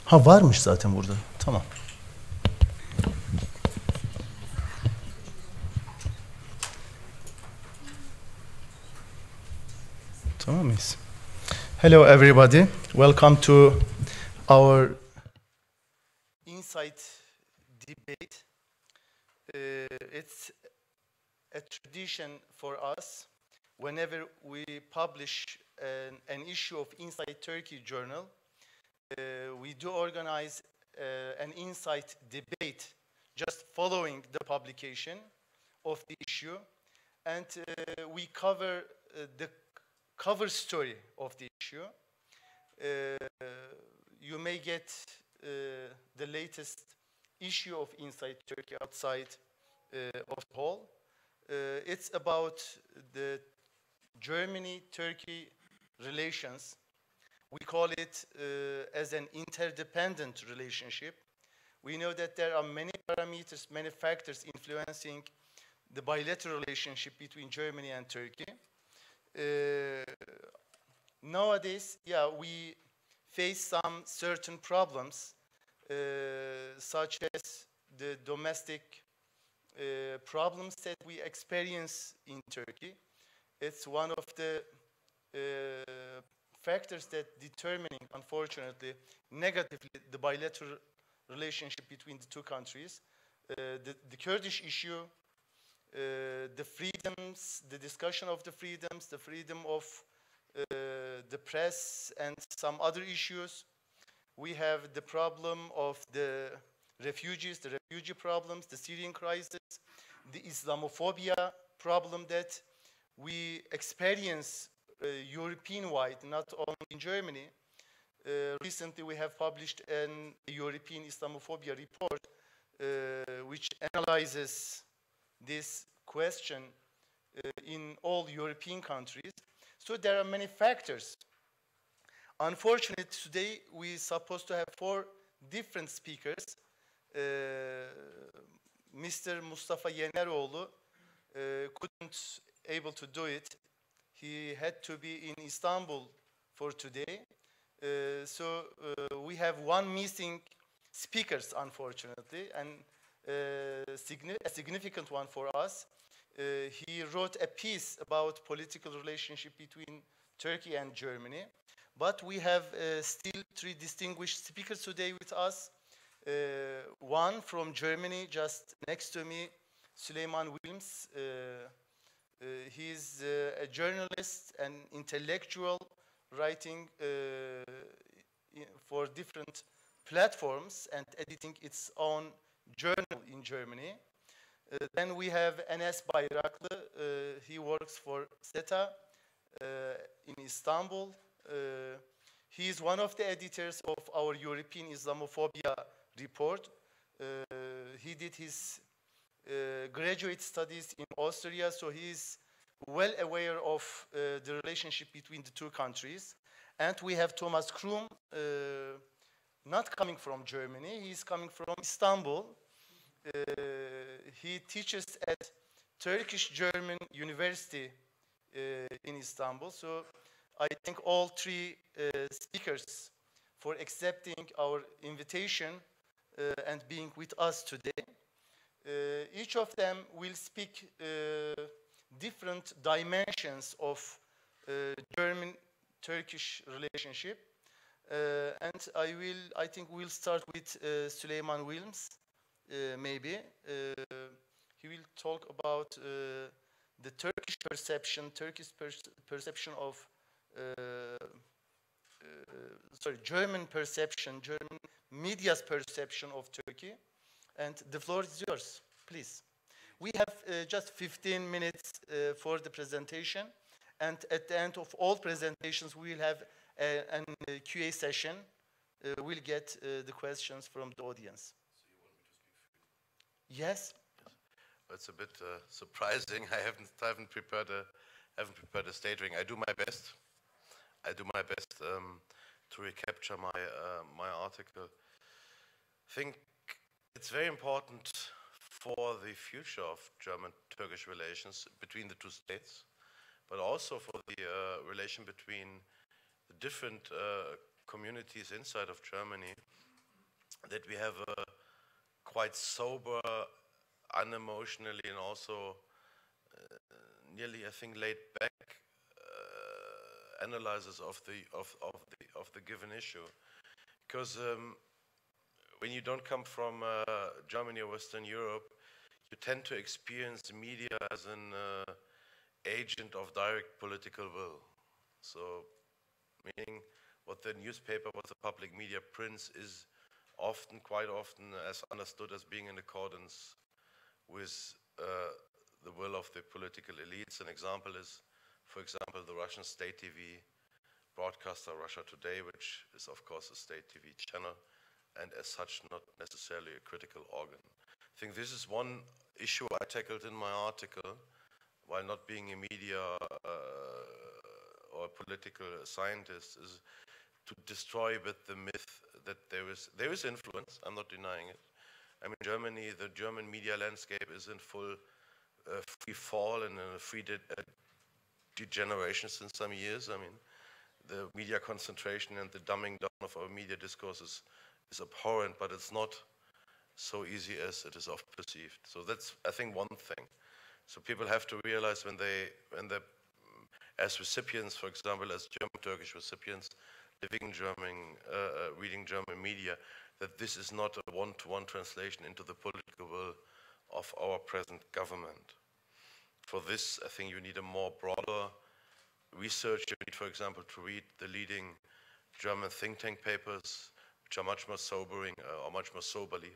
Ha varmış zaten burada. Tamam. Tamam mıyız? Hello everybody. Welcome to our Insight debate. It's a tradition for us whenever we publish an issue of Insight Turkey journal. We do organize an Insight debate just following the publication of the issue, and we cover the cover story of the issue. You may get the latest issue of Insight Turkey outside of the hall. It's about the Germany-Turkey relations. We call it as an interdependent relationship. We know that there are many parameters, many factors influencing the bilateral relationship between Germany and Turkey. Nowadays, yeah, we face some certain problems, such as the domestic problems that we experience in Turkey. It's one of the factors that determining, unfortunately, negatively the bilateral relationship between the two countries. The Kurdish issue, the freedoms, the discussion of the freedoms, the freedom of the press, and some other issues. We have the problem of the refugees, the refugee problems, the Syrian crisis, the Islamophobia problem that we experience European-wide, not only in Germany. Recently, we have published a European Islamophobia report, which analyzes this question in all European countries. So there are many factors. Unfortunately, today we're supposed to have 4 different speakers. Mr. Mustafa Yeneroğlu couldn't able to do it. He had to be in Istanbul for today. So we have 1 missing speakers, unfortunately, and a significant one for us. He wrote a piece about political relationship between Turkey and Germany. But we have still 3 distinguished speakers today with us. One from Germany, just next to me, Süleyman Wilms. He's a journalist and intellectual, writing for different platforms and editing its own journal in Germany. Then we have Enes Bayraklı. He works for SETA in Istanbul. He is one of the editors of our European Islamophobia report. He did his graduate studies in Austria, so he is well aware of the relationship between the two countries. And we have Thomas Krum, not coming from Germany, he is coming from Istanbul. He teaches at Turkish-German University in Istanbul. So I thank all 3 speakers for accepting our invitation and being with us today. Each of them will speak different dimensions of German-Turkish relationship. And I think we'll start with Süleyman Wilms, maybe. He will talk about the Turkish perception of German perception, German media's perception of Turkey. And the floor is yours, please. We have just 15 minutes for the presentation. And at the end of all presentations, we will have a QA session. We'll get the questions from the audience. So you want me to speak freely? Yes. It's a bit surprising. I haven't prepared a staging. I do my best. I do my best to recapture my article. I think it's very important for the future of German-Turkish relations between the 2 states, but also for the relation between the different communities inside of Germany, that we have a quite sober, unemotionally, and also nearly, I think, laid back analysis of the given issue. Because when you don't come from Germany or Western Europe, you tend to experience media as an agent of direct political will. So, meaning what the newspaper, what the public media prints is often, quite often, as understood as being in accordance with the will of the political elites. An example is, for example, the Russian state TV broadcaster Russia Today, which is of course a state TV channel and as such not necessarily a critical organ. I think this is one issue I tackled in my article, while not being a media or a political scientist, is to destroy a bit the myth that there is influence. I'm not denying it. I mean, Germany, the German media landscape is in full free fall and in a free degeneration since some years. I mean, the media concentration and the dumbing down of our media discourses is abhorrent, but it's not so easy as it is often perceived. So that's, I think, one thing. So people have to realize when they as recipients, for example, as German-Turkish recipients, living in German, reading German media, that this is not a one-to-one translation into the political will of our present government. For this, I think you need a more broader research. You need, for example, to read the leading German think tank papers, which are much more sobering, or much more soberly,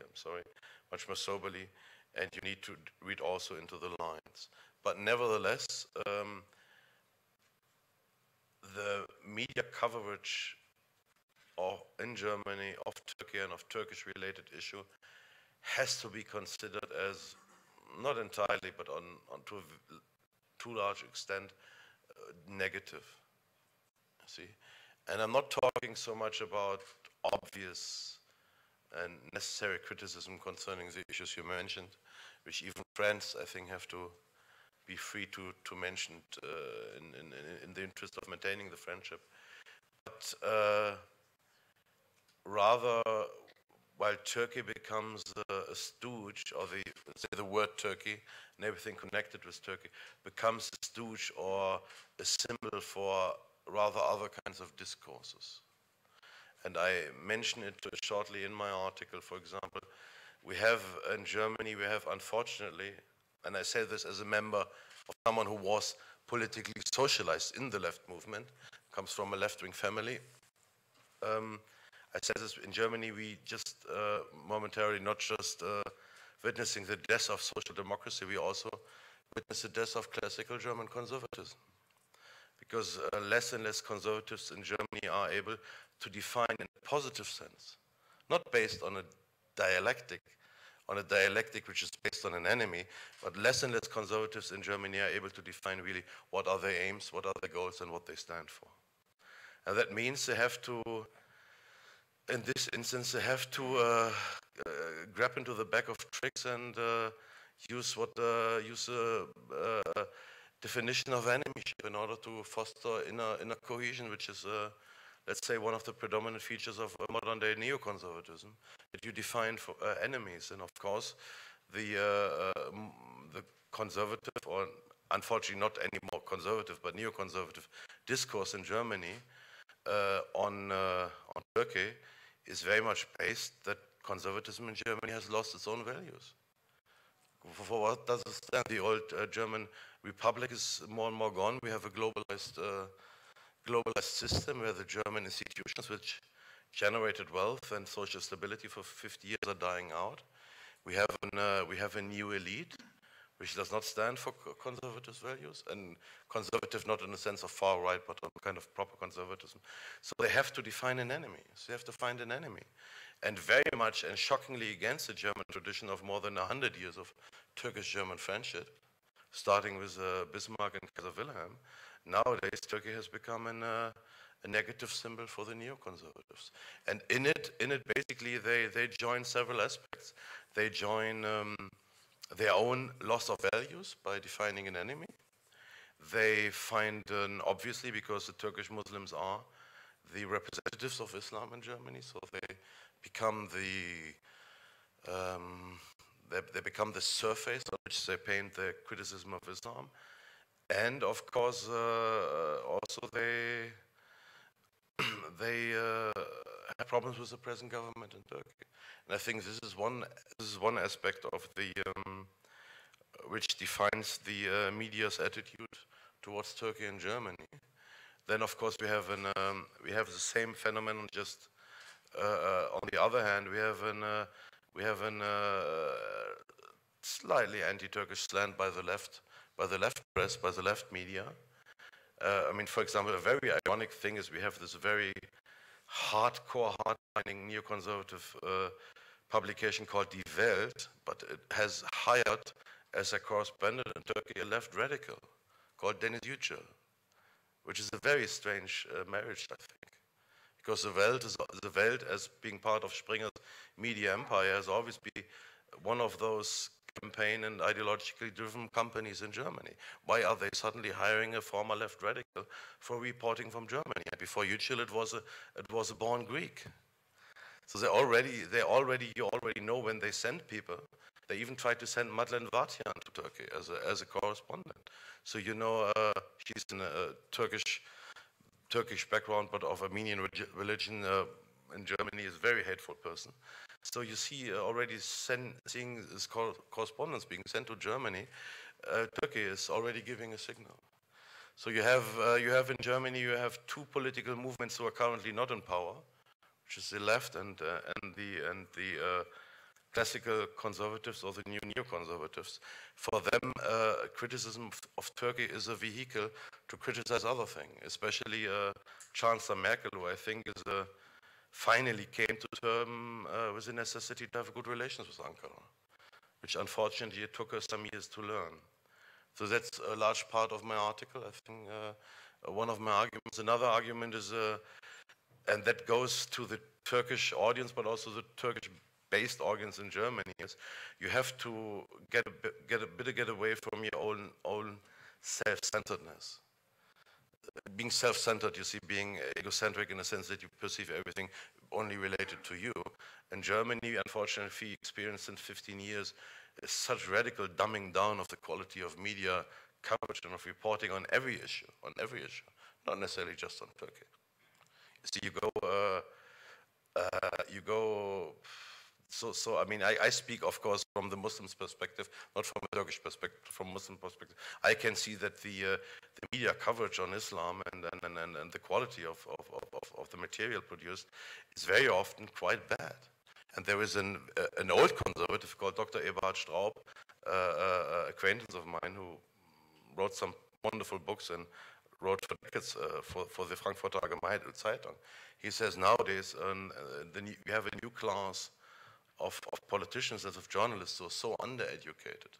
much more soberly, and you need to read also into the lines. But nevertheless, the media coverage in Germany of Turkey and of Turkish-related issue has to be considered as, not entirely, but to a too large extent, negative, see? And I'm not talking so much about obvious and necessary criticism concerning the issues you mentioned, which even friends, I think, have to be free to mention in the interest of maintaining the friendship. But rather, while Turkey becomes a stooge, or say the word Turkey and everything connected with Turkey becomes a stooge or a symbol for rather other kinds of discourses. And I mention it shortly in my article. For example, we have in Germany, we have unfortunately, and I say this as a member of someone who was politically socialized in the left movement, comes from a left-wing family. I said this, in Germany, we just momentarily not just witnessing the death of social democracy, we also witness the death of classical German conservatism. Because less and less conservatives in Germany are able to define in a positive sense, not based on a dialectic which is based on an enemy, but less and less conservatives in Germany are able to define really what are their aims, what are their goals, and what they stand for. And that means they have to, in this instance, they have to grab into the bag of tricks and use a definition of enemyship in order to foster inner cohesion, which is, let's say, one of the predominant features of modern-day neoconservatism, that you define for enemies. And of course, the conservative, or unfortunately not anymore conservative, but neoconservative discourse in Germany on Turkey is very much based that conservatism in Germany has lost its own values. For what does it stand? The old German Republic is more and more gone. We have a globalized system where the German institutions which generated wealth and social stability for 50 years are dying out. We have a new elite which does not stand for conservative values, and conservative not in the sense of far right, but on kind of proper conservatism. So they have to define an enemy. So they have to find an enemy. And very much and shockingly against the German tradition of more than 100 years of Turkish-German friendship, starting with Bismarck and Kaiser Wilhelm, nowadays Turkey has become a negative symbol for the neoconservatives. And in it basically they join several aspects. They join their own loss of values by defining an enemy. They find, obviously, because the Turkish Muslims are the representatives of Islam in Germany, so they become they become the surface on which they paint their criticism of Islam, and of course also they have problems with the present government in Turkey. And I think this is one aspect of the which defines the media's attitude towards Turkey and Germany. Then, of course, we have the same phenomenon. Just on the other hand, we have an slightly anti-Turkish slant by the left press, by the left media. I mean, for example, a very ironic thing is we have this very hardcore, hard-lining neoconservative publication called Die Welt, but it has hired as a correspondent in Turkey a left radical called Deniz Yücel, which is a very strange marriage, I think. Because the Welt, as being part of Springer's media empire, has always been one of those campaign and ideologically driven companies in Germany. Why are they suddenly hiring a former left radical for reporting from Germany? And before Yücel, it was a born Greek. So you already know when they send people. They even tried to send Madeleine Vatian to Turkey as a correspondent. So you know she's in a Turkish background, but of Armenian religion in Germany, is a very hateful person. So you see already seeing this correspondence being sent to Germany, Turkey is already giving a signal. So you have in Germany, you have two political movements who are currently not in power, which is the left and the classical conservatives or the new neoconservatives. For them, criticism of Turkey is a vehicle to criticize other things, especially Chancellor Merkel, who I think is finally came to term with the necessity to have good relations with Ankara, which unfortunately it took us some years to learn. So that's a large part of my article. I think one of my arguments. Another argument is, and that goes to the Turkish audience, but also the Turkish-based audience in Germany, is you have to get away from your own self-centeredness. Being self-centered, you see, being egocentric in the sense that you perceive everything only related to you. In Germany, unfortunately, we experienced in 15 years such radical dumbing down of the quality of media coverage and of reporting on every issue, not necessarily just on Turkey. So So I mean, I speak, of course, from the Muslim's perspective, not from a Turkish perspective, from Muslim perspective. I can see that the media coverage on Islam and the quality of the material produced is very often quite bad. And there is an old conservative called Dr. Eberhard Straub, acquaintance of mine, who wrote some wonderful books and wrote for decades for the Frankfurter Allgemeine Zeitung. He says nowadays we have a new class of politicians and of journalists who are so undereducated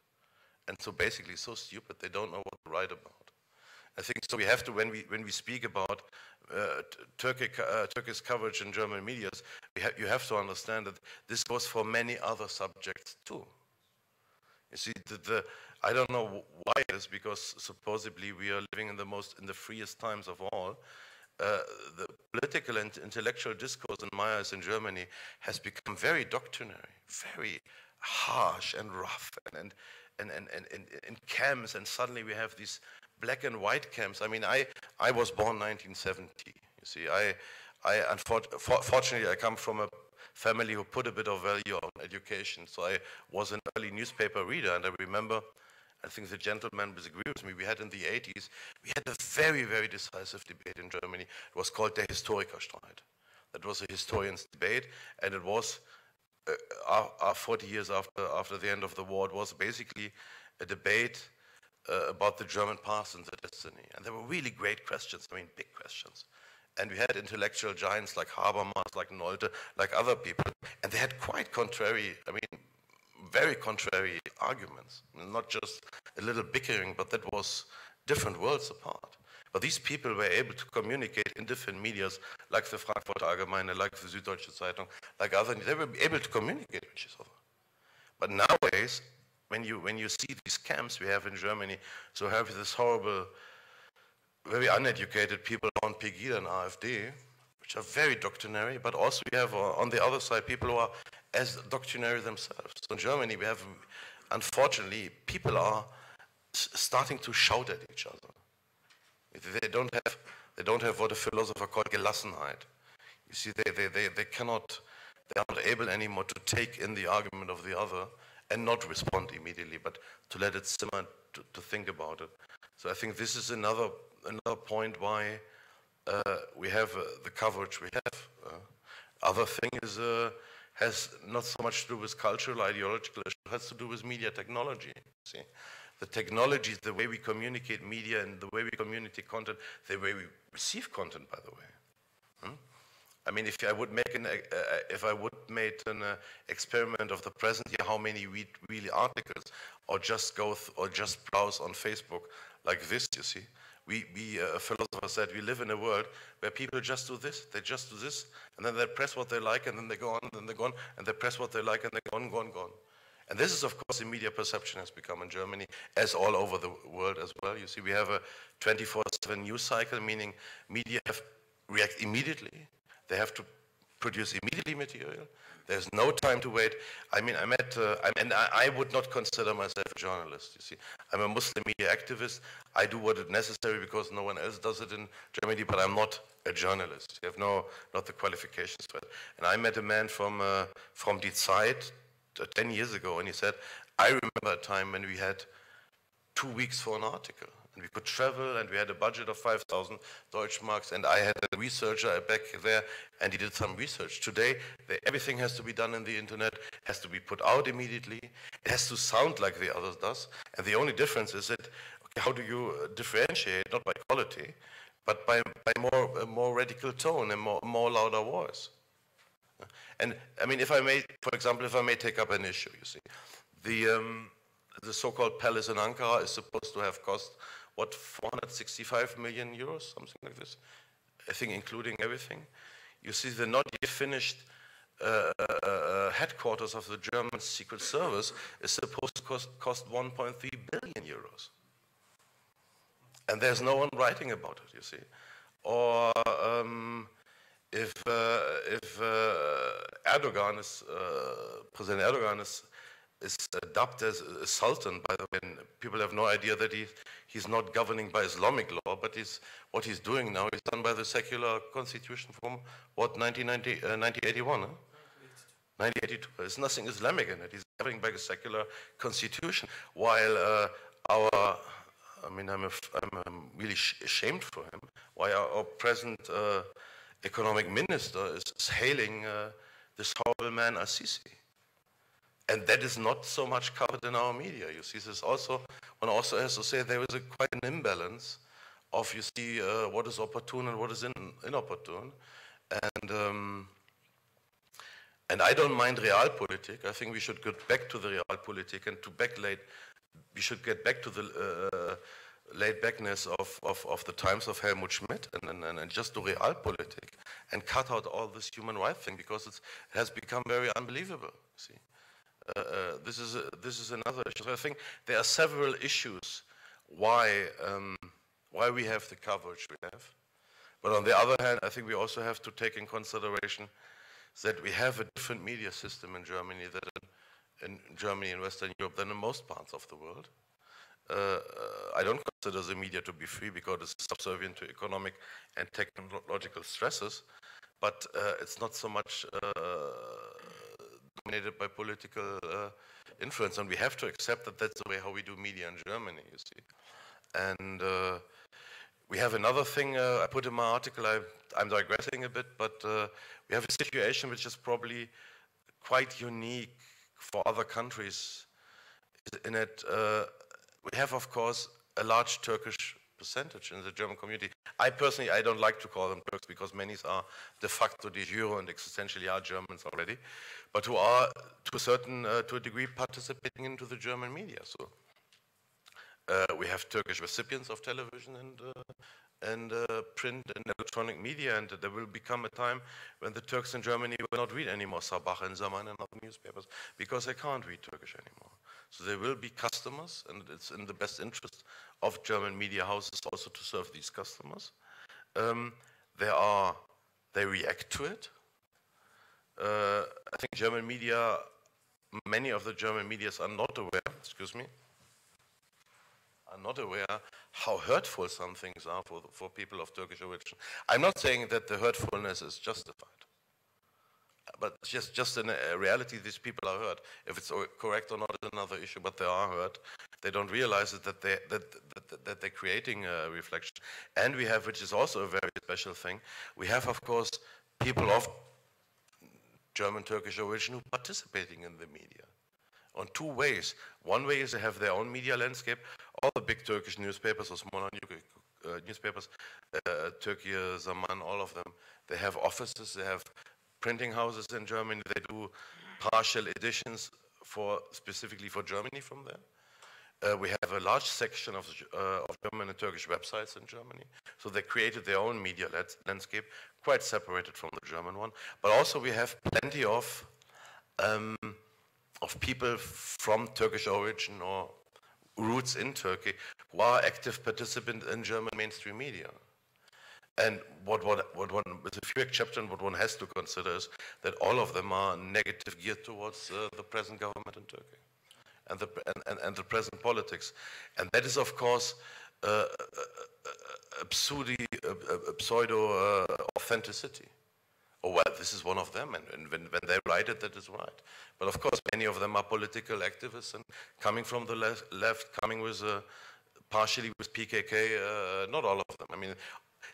and so basically so stupid they don't know what to write about. I think so. We have to, when we speak about Turkish coverage in German media, you have to understand that this goes for many other subjects too. You see, I don't know why it is, because supposedly we are living in the freest times of all. The political and intellectual discourse in my eyes in Germany has become very doctrinary, very harsh and rough, and in camps, and suddenly we have these black and white camps. I mean, I was born 1970. You see, fortunately I come from a family who put a bit of value on education, so I was an early newspaper reader, and I remember, I think the gentleman will agree with me, we had in the 80s, we had a very, very decisive debate in Germany. It was called der Historikerstreit. That was a historians' debate, and it was 40 years after the end of the war. It was basically a debate about the German past and the destiny. And there were really great questions, I mean, big questions. And we had intellectual giants like Habermas, like Nolte, like other people, and they had quite contrary, I mean, very contrary arguments, not just a little bickering, but that was different worlds apart. But these people were able to communicate in different medias, like the Frankfurter Allgemeine, like the Süddeutsche Zeitung, like other, they were able to communicate with each other. But nowadays, when you see these camps we have in Germany, so we have this horrible, very uneducated people on Pegida and AfD, which are very doctrinary, but also we have on the other side people who are as doctrinary themselves. So in Germany we have, unfortunately, people are starting to shout at each other. They don't have what a philosopher called Gelassenheit. You see, they are not able anymore to take in the argument of the other and not respond immediately, but to let it simmer, to think about it. So I think this is another point why we have the coverage we have. Other thing is, has not so much to do with cultural, ideological, it has to do with media technology. See, the technology, the way we communicate media and the way we communicate content, the way we receive content, by the way. I mean, if I would make an experiment of the present year, how many read really articles, or just browse on Facebook like this, you see. A philosopher said we live in a world where people just do this, and then they press what they like, and then they go on, and then they go on, and they press what they like, and they go on. And this is, of course, the media perception has become in Germany, as all over the world as well. You see, we have a 24/7 news cycle, meaning media have react immediately. They have to produce immediately material. There's no time to wait. I mean, I would not consider myself a journalist, you see. I'm a Muslim media activist. I do what is necessary because no one else does it in Germany, but I'm not a journalist. You have not the qualifications for it. And I met a man from Die Zeit 10 years ago, and he said, I remember a time when we had 2 weeks for an article. And we could travel, and we had a budget of 5,000 Deutschmarks, and I had a researcher back there, and he did some research. Today, everything has to be done in the internet, has to be put out immediately, it has to sound like the others does, and the only difference is that, okay, how do you differentiate, not by quality, but by more radical tone and more louder voice. And I mean, if I may, for example, if I may take up an issue, you see, the so-called palace in Ankara is supposed to have cost, what, 465 million euros, something like this, I think, including everything. You see, the not yet finished headquarters of the German Secret Service is supposed to cost 1.3 billion euros. And there's no one writing about it, you see. Or if Erdogan is, President Erdogan is dubbed as a sultan, by the way, people have no idea that he's not governing by Islamic law, but what he's doing now is done by the secular constitution from, what, 1981? Huh? 1982. There's nothing Islamic in it. He's governing by a secular constitution, while I'm really ashamed for him, why our present economic minister is hailing this horrible man Al-Sisi. And that is not so much covered in our media. You see, this also, one also has to say there is quite an imbalance of, you see, what is opportune and what is inopportune. And I don't mind realpolitik. I think we should get back to the realpolitik and we should get back to the laid-backness of the times of Helmut Schmidt and just do realpolitik and cut out all this human rights thing, because it has become very unbelievable, see. This is another issue. So I think there are several issues why we have the coverage we have. But on the other hand, I think we also have to take in consideration that we have a different media system in Germany and Western Europe than in most parts of the world. I don't consider the media to be free because it's subservient to economic and technological stresses, but it's not so much dominated by political influence, and we have to accept that that's the way how we do media in Germany, you see. And we have another thing I put in my article, I'm digressing a bit, but we have a situation which is probably quite unique for other countries. In it, we have, of course, a large Turkish percentage in the German community. I personally, I don't like to call them Turks because many are de facto, de jure, and existentially are Germans already, but who are to a degree participating into the German media. So we have Turkish recipients of television and print and electronic media, and there will become a time when the Turks in Germany will not read anymore Sabah and Zaman and other newspapers because they can't read Turkish anymore. So there will be customers, and it's in the best interest of German media houses also to serve these customers. There are they react to it. I think German media, many of the German medias are not aware, excuse me, are not aware how hurtful some things are for people of Turkish origin. I'm not saying that the hurtfulness is justified, but just in a reality, these people are hurt. If it's correct or not is another issue, but they are hurt. They don't realize it, that they're creating a reflection. And we have, which is also a very special thing, we have, of course, people of German Turkish origin who are participating in the media on two ways. One way is they have their own media landscape. All the big Turkish newspapers or smaller newspapers, Turkey, Zaman, all of them, they have offices, they have printing houses in Germany. They do partial editions specifically for Germany from there. We have a large section of German and Turkish websites in Germany. So they created their own media landscape, quite separated from the German one. But also we have plenty of people from Turkish origin or roots in Turkey who are active participants in German mainstream media. And what one, with a few exceptions, what one has to consider is that all of them are negative geared towards the present government in Turkey and the present politics. And that is, of course, a pseudo authenticity. Oh, well, this is one of them, and when they write it, that is right. But of course, many of them are political activists and coming from the left, coming with partially with PKK, not all of them. I mean,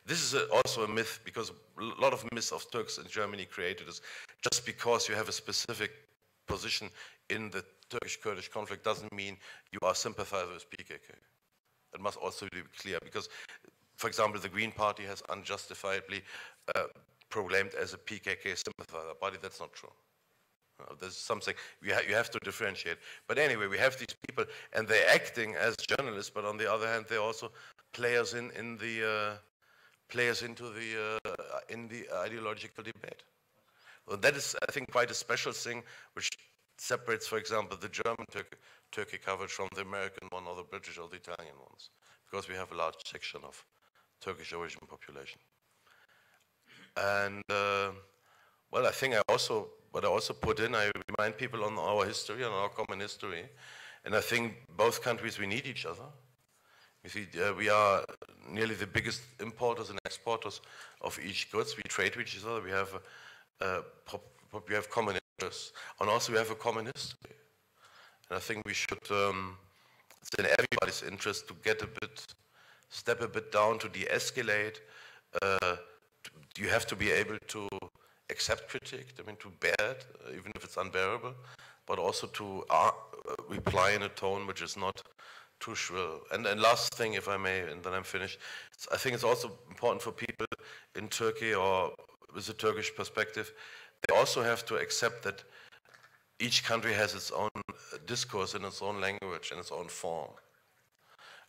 this is also a myth, because a lot of myths of Turks in Germany created is just because you have a specific position in the Turkish-Kurdish conflict doesn't mean you are sympathizer with PKK. It must also be clear, because, for example, the Green Party has unjustifiably proclaimed as a PKK sympathizer party. That's not true. There's something you have to differentiate. But anyway, we have these people, and they're acting as journalists, but on the other hand, they're also players in the ideological debate. Well, that is, I think, quite a special thing, which separates, for example, the German Turkey coverage from the American one, or the British or the Italian ones, because we have a large section of Turkish origin population. And well, I think what I also put in, I remind people on our history, on our common history, and I think both countries, we need each other. You see, we are nearly the biggest importers and exporters of each goods. We trade with each other. We have common interests, and also we have a common history. And I think we should, it's in everybody's interest to step a bit down, to de-escalate. You have to be able to accept critique, I mean, to bear it, even if it's unbearable, but also to reply in a tone which is not too shrill. And last thing, if I may, and then I'm finished, I think it's also important for people in Turkey, or with a Turkish perspective, they also have to accept that each country has its own discourse in its own language and its own form.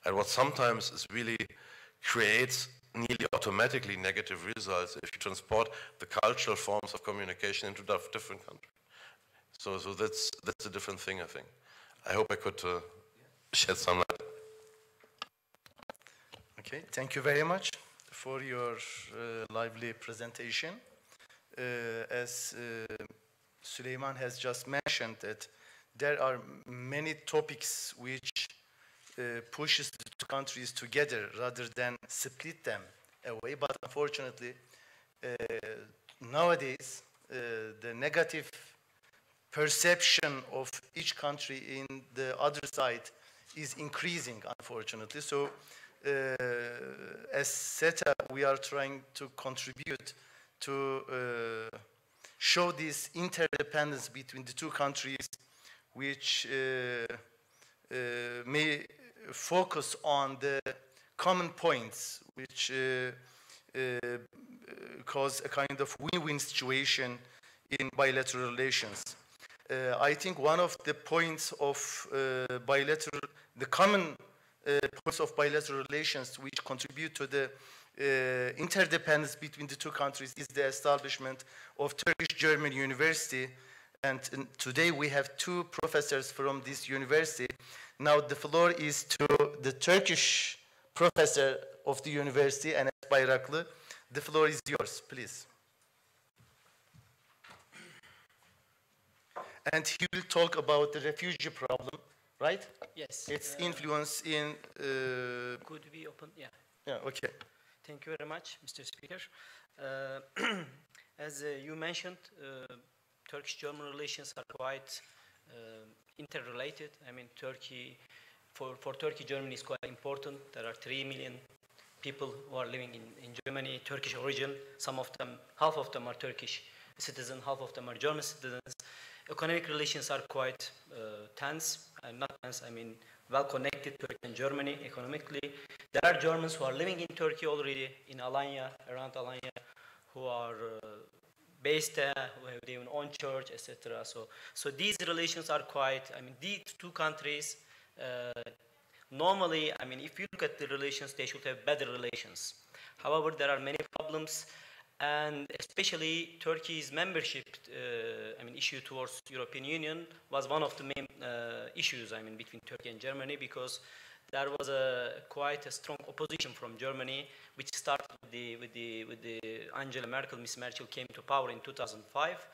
And what sometimes is really creates nearly automatically negative results if you transport the cultural forms of communication into different countries. So that's a different thing, I think. I hope I could shed some light. Okay, thank you very much for your lively presentation. As Süleyman has just mentioned, that there are many topics which pushes the two countries together rather than split them away. But unfortunately, nowadays, the negative perception of each country in the other side is increasing, unfortunately. So, as SETA, we are trying to contribute to show this interdependence between the two countries, which may focus on the common points, which cause a kind of win-win situation in bilateral relations. I think one of the points of the common points of bilateral relations which contribute to the interdependence between the two countries is the establishment of Turkish-German University. And today we have two professors from this university. Now the floor is to the Turkish professor of the university, Enes Bayraklı. The floor is yours, please. and he will talk about the refugee problem, right? Yes. Its influence in... Could we open? Yeah. Yeah, okay. Thank you very much, Mr. Speaker. As you mentioned, Turkish-German relations are quite interrelated. I mean, for Turkey, Germany is quite important. There are 3 million people who are living in Germany, Turkish origin. Some of them, half of them are Turkish citizens, half of them are German citizens. Economic relations are quite tense, and not tense, I mean well connected, Turkey and Germany economically. There are Germans who are living in Turkey already, in Alanya, around Alanya, who are based there, who have their own church, etc. So these relations are quite, I mean, these two countries, normally, I mean, if you look at the relations, they should have better relations. However, there are many problems, and especially Turkey's membership, I mean, issue towards European Union was one of the main issues, I mean, between Turkey and Germany, because there was quite a strong opposition from Germany, which started with the Angela Merkel. Miss Merkel came to power in 2005,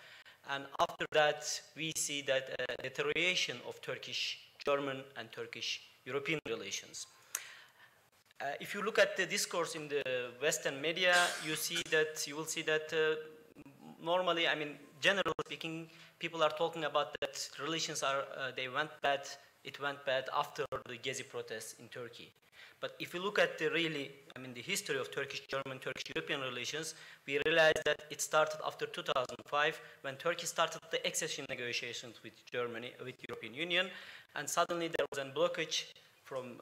and after that, we see that deterioration of Turkish-German and Turkish-European relations. If you look at the discourse in the Western media, you will see that normally, I mean, generally speaking, people are talking about that relations are, they went bad, it went bad after the Gezi protests in Turkey. But if you look at the the history of Turkish-German, Turkish-European relations, we realize that it started after 2005, when Turkey started the accession negotiations with Germany, with European Union, and suddenly there was a blockage from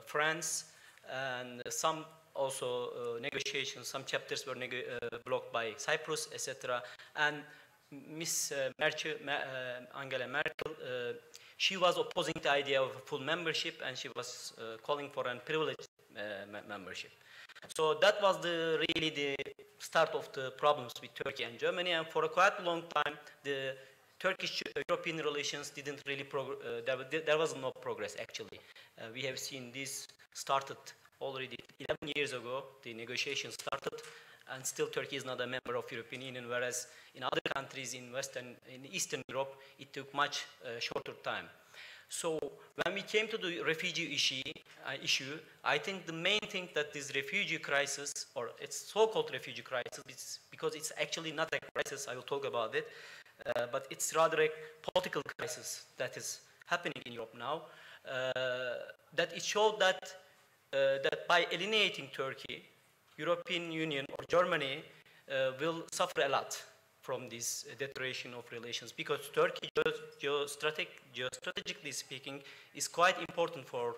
France, and some also negotiations, some chapters were blocked by Cyprus, etc. And Angela Merkel, she was opposing the idea of full membership, and she was calling for a privileged membership. So that was really the start of the problems with Turkey and Germany, and for a quite long time, the Turkish-European relations didn't really there was no progress, actually. We have seen this started already 11 years ago, the negotiations started, and still Turkey is not a member of European Union, whereas in other countries in Eastern Europe, it took much shorter time. So when we came to the refugee issue, I think the main thing that this refugee crisis, or its so-called refugee crisis, is because it's actually not a crisis, I will talk about it, but it's rather a political crisis that is happening in Europe now, that it showed that by alienating Turkey, European Union or Germany will suffer a lot from this deterioration of relations, because Turkey, geostrategically speaking, is quite important for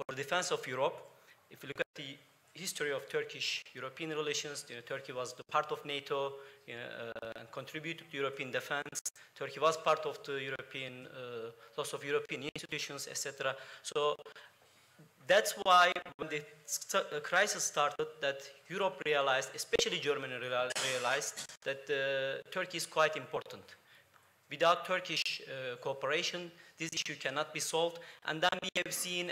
the defense of Europe. If you look at the history of Turkish-European relations, Turkey was the part of NATO and contributed to European defense. Turkey was part of the European, lots of European institutions, etc. So that's why when the crisis started, that Europe realized, especially Germany realized, that Turkey is quite important. Without Turkish cooperation, this issue cannot be solved. And then we have seen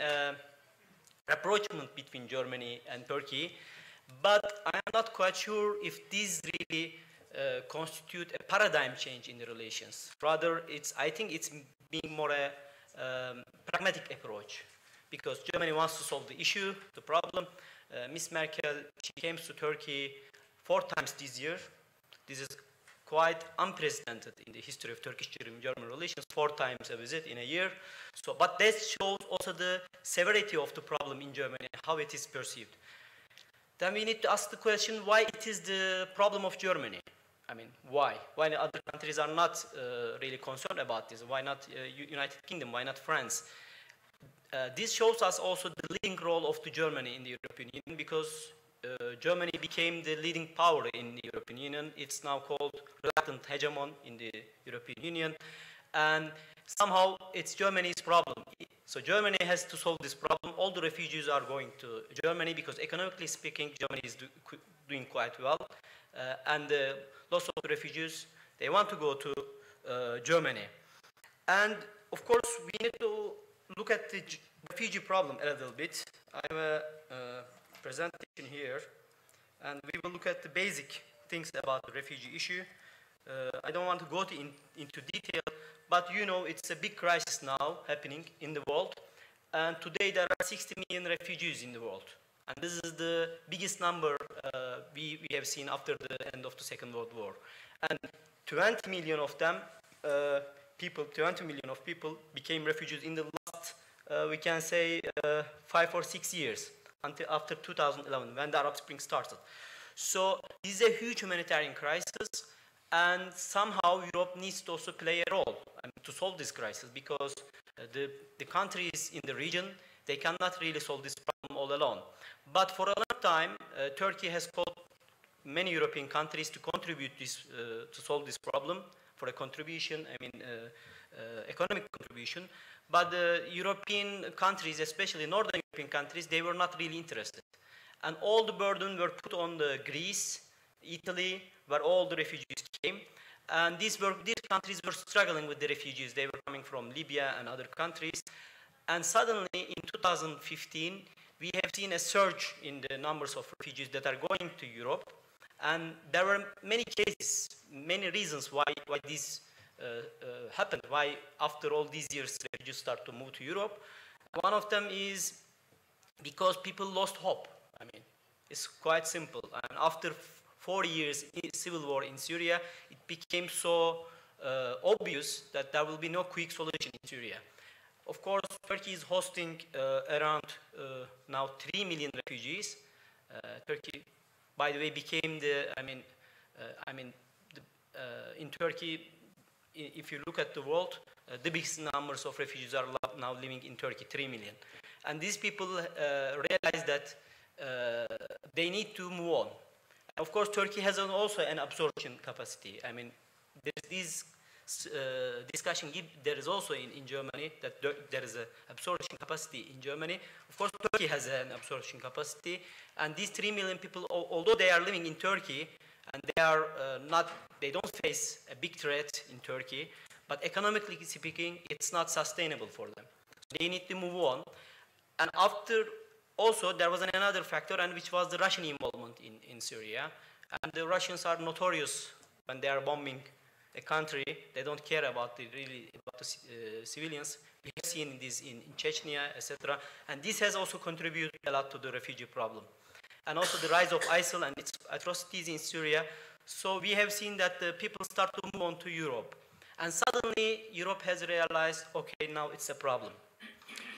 rapprochement between Germany and Turkey. But I am not quite sure if these really constitute a paradigm change in the relations. Rather, I think it's being more a pragmatic approach, because Germany wants to solve the issue, the problem. Miss Merkel, she came to Turkey 4 times this year. This is quite unprecedented in the history of Turkish-German relations, 4 times a visit in a year. So, but that shows also the severity of the problem in Germany, how it is perceived. Then we need to ask the question, why it is the problem of Germany? I mean, why? Why the other countries are not really concerned about this? Why not United Kingdom? Why not France? This shows us also the leading role of Germany in the European Union, because Germany became the leading power in the European Union. It's now called reluctant hegemon in the European Union, and somehow it's Germany's problem. So Germany has to solve this problem. All the refugees are going to Germany because economically speaking, Germany is doing quite well, and lots of refugees, they want to go to Germany. And of course, we need to look at the refugee problem a little bit. I have a presentation here, and we will look at the basic things about the refugee issue. I don't want to go into detail, but you know it's a big crisis now happening in the world. And today there are 60 million refugees in the world. And this is the biggest number we have seen after the end of the Second World War. And 20 million of them, 20 million of people became refugees in the last, we can say, 5 or 6 years, until after 2011, when the Arab Spring started. So this is a huge humanitarian crisis, and somehow Europe needs to also play a role to solve this crisis, because the countries in the region, they cannot really solve this problem all alone. But for a long time, Turkey has called many European countries to contribute to solve this problem, for a contribution, economic contribution. But the European countries, especially Northern European countries, they were not really interested. And all the burden were put on Greece, Italy, where all the refugees came. And these countries were struggling with the refugees. They were coming from Libya and other countries. And suddenly, in 2015, we have seen a surge in the numbers of refugees that are going to Europe. And there were many cases, many reasons why this happened, why after all these years refugees start to move to Europe. One of them is because people lost hope. It's quite simple. And after 4 years civil war in Syria, it became so obvious that there will be no quick solution in Syria. Of course, Turkey is hosting around now 3 million refugees. Turkey, by the way, became in Turkey, if you look at the world, the biggest numbers of refugees are now living in Turkey, 3 million. And these people realize that they need to move on. Of course, Turkey has also an absorption capacity. There's this discussion there is also in Germany, that there is an absorption capacity in Germany. Of course, Turkey has an absorption capacity, and these 3 million people, although they are living in Turkey, and they don't face a big threat in Turkey, but economically speaking, it's not sustainable for them. So they need to move on. And after, also, there was another factor, and which was the Russian involvement in Syria. And the Russians are notorious when they are bombing a country. They don't care about the civilians. We have seen this in Chechnya, etc. And this has also contributed a lot to the refugee problem. And also the rise of ISIL and its atrocities in Syria. So we have seen that the people start to move on to Europe. And suddenly, Europe has realized, okay, now it's a problem.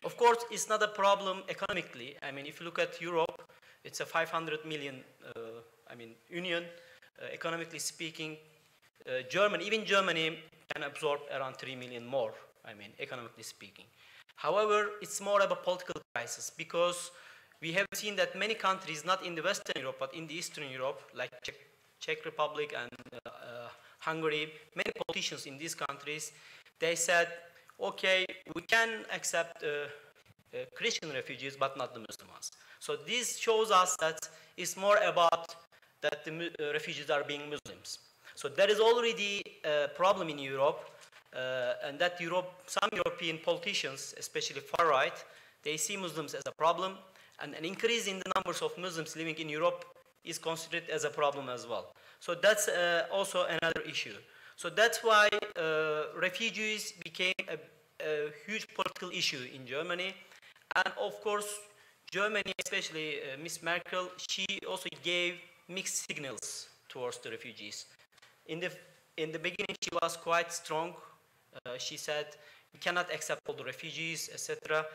Of course, it's not a problem economically. If you look at Europe, it's a 500 million union. Economically speaking, even Germany can absorb around 3 million more, economically speaking. However, it's more of a political crisis, because we have seen that many countries, not in the Western Europe, but in the Eastern Europe, like Czech Republic and Hungary, many politicians in these countries, they said, okay, we can accept Christian refugees, but not the Muslim ones. So this shows us that it's more about that the refugees are being Muslims. So there is already a problem in Europe, and that some European politicians, especially far right, they see Muslims as a problem, and an increase in the numbers of Muslims living in Europe is considered as a problem as well. So that's also another issue. So that's why refugees became a huge political issue in Germany. And of course, Germany, especially Miss Merkel, she also gave mixed signals towards the refugees. In the beginning, she was quite strong. She said, we cannot accept all the refugees, etc.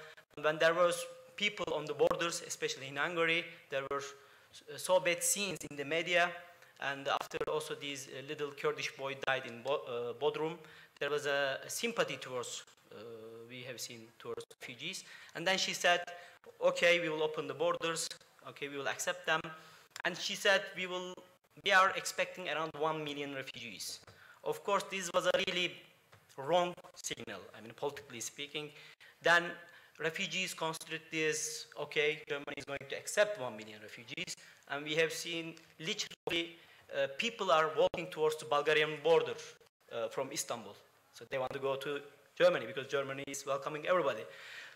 When there was people on the borders, especially in Hungary, there were so bad scenes in the media. And after also this little Kurdish boy died in Bodrum, there was a sympathy towards, we have seen towards refugees. And then she said, okay, we will open the borders, okay, we will accept them. And she said, we are expecting around 1 million refugees. Of course, this was a really wrong signal, politically speaking. Then refugees considered this, okay, Germany is going to accept 1 million refugees. And we have seen literally people are walking towards the Bulgarian border from Istanbul. So they want to go to Germany because Germany is welcoming everybody.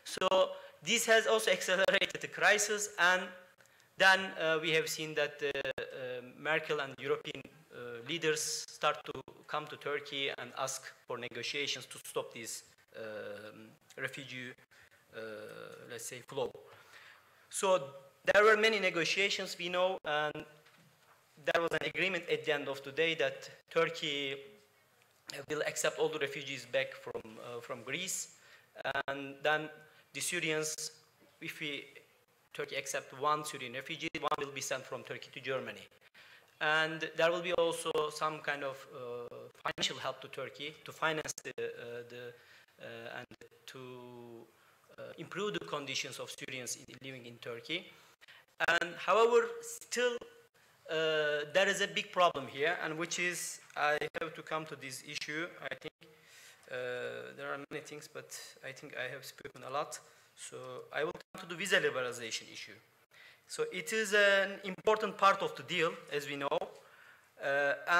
So this has also accelerated the crisis, and then we have seen that Merkel and European leaders start to come to Turkey and ask for negotiations to stop this refugee, let's say, flow. So there were many negotiations, we know, and there was an agreement at the end of the day that Turkey will accept all the refugees back from Greece, and then the Syrians, if Turkey accept one Syrian refugee, one will be sent from Turkey to Germany. And there will be also some kind of financial help to Turkey to finance and to improve the conditions of Syrians living in Turkey. And however, still there is a big problem here, and which is, I have to come to this issue. I think there are many things, but I think I have spoken a lot. So I will come to the visa liberalization issue. So it is an important part of the deal, as we know,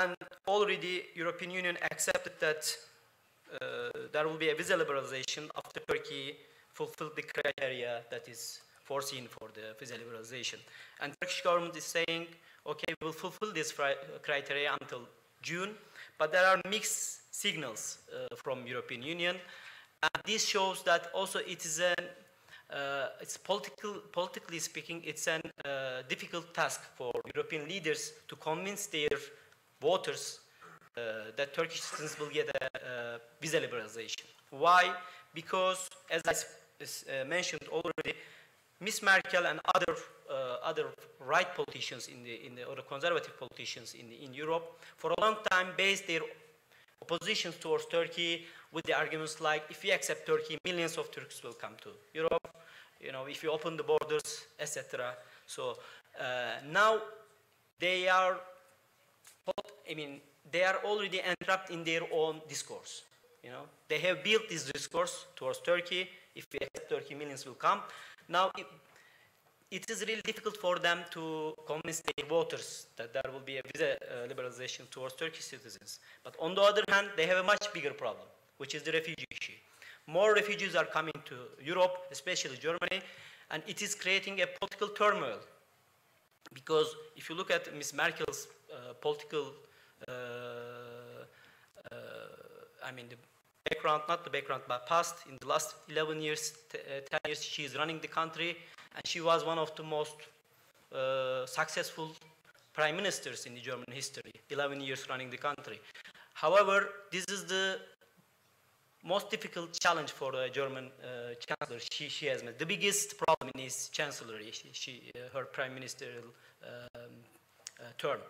and already European Union accepted that there will be a visa liberalization after Turkey fulfilled the criteria that is foreseen for the visa liberalization. And the Turkish government is saying, okay, we will fulfill this criteria until June, but there are mixed signals from European Union, and this shows that also it is an it's politically speaking, it's a difficult task for European leaders to convince their voters that Turkish citizens will get a visa liberalization. Why? Because, as I mentioned already, Ms. Merkel and other right politicians or the conservative politicians in Europe, for a long time based their oppositions towards Turkey with the arguments like, if we accept Turkey, millions of Turks will come to Europe. You know, if you open the borders, etc. So now they are, they are already entrapped in their own discourse. You know, they have built this discourse towards Turkey. If we accept Turkey, millions will come. Now it is really difficult for them to convince their voters that there will be a visa liberalization towards Turkish citizens. But on the other hand, they have a much bigger problem, which is the refugee issue. More refugees are coming to Europe, especially Germany, and it is creating a political turmoil. Because if you look at Ms. Merkel's political, the background, not the background, but past, in the last 11 years, 10 years, she is running the country, and she was one of the most successful prime ministers in the German history, 11 years running the country. However, this is the most difficult challenge for the German chancellor she has met. The biggest problem is chancellery, her prime ministerial term.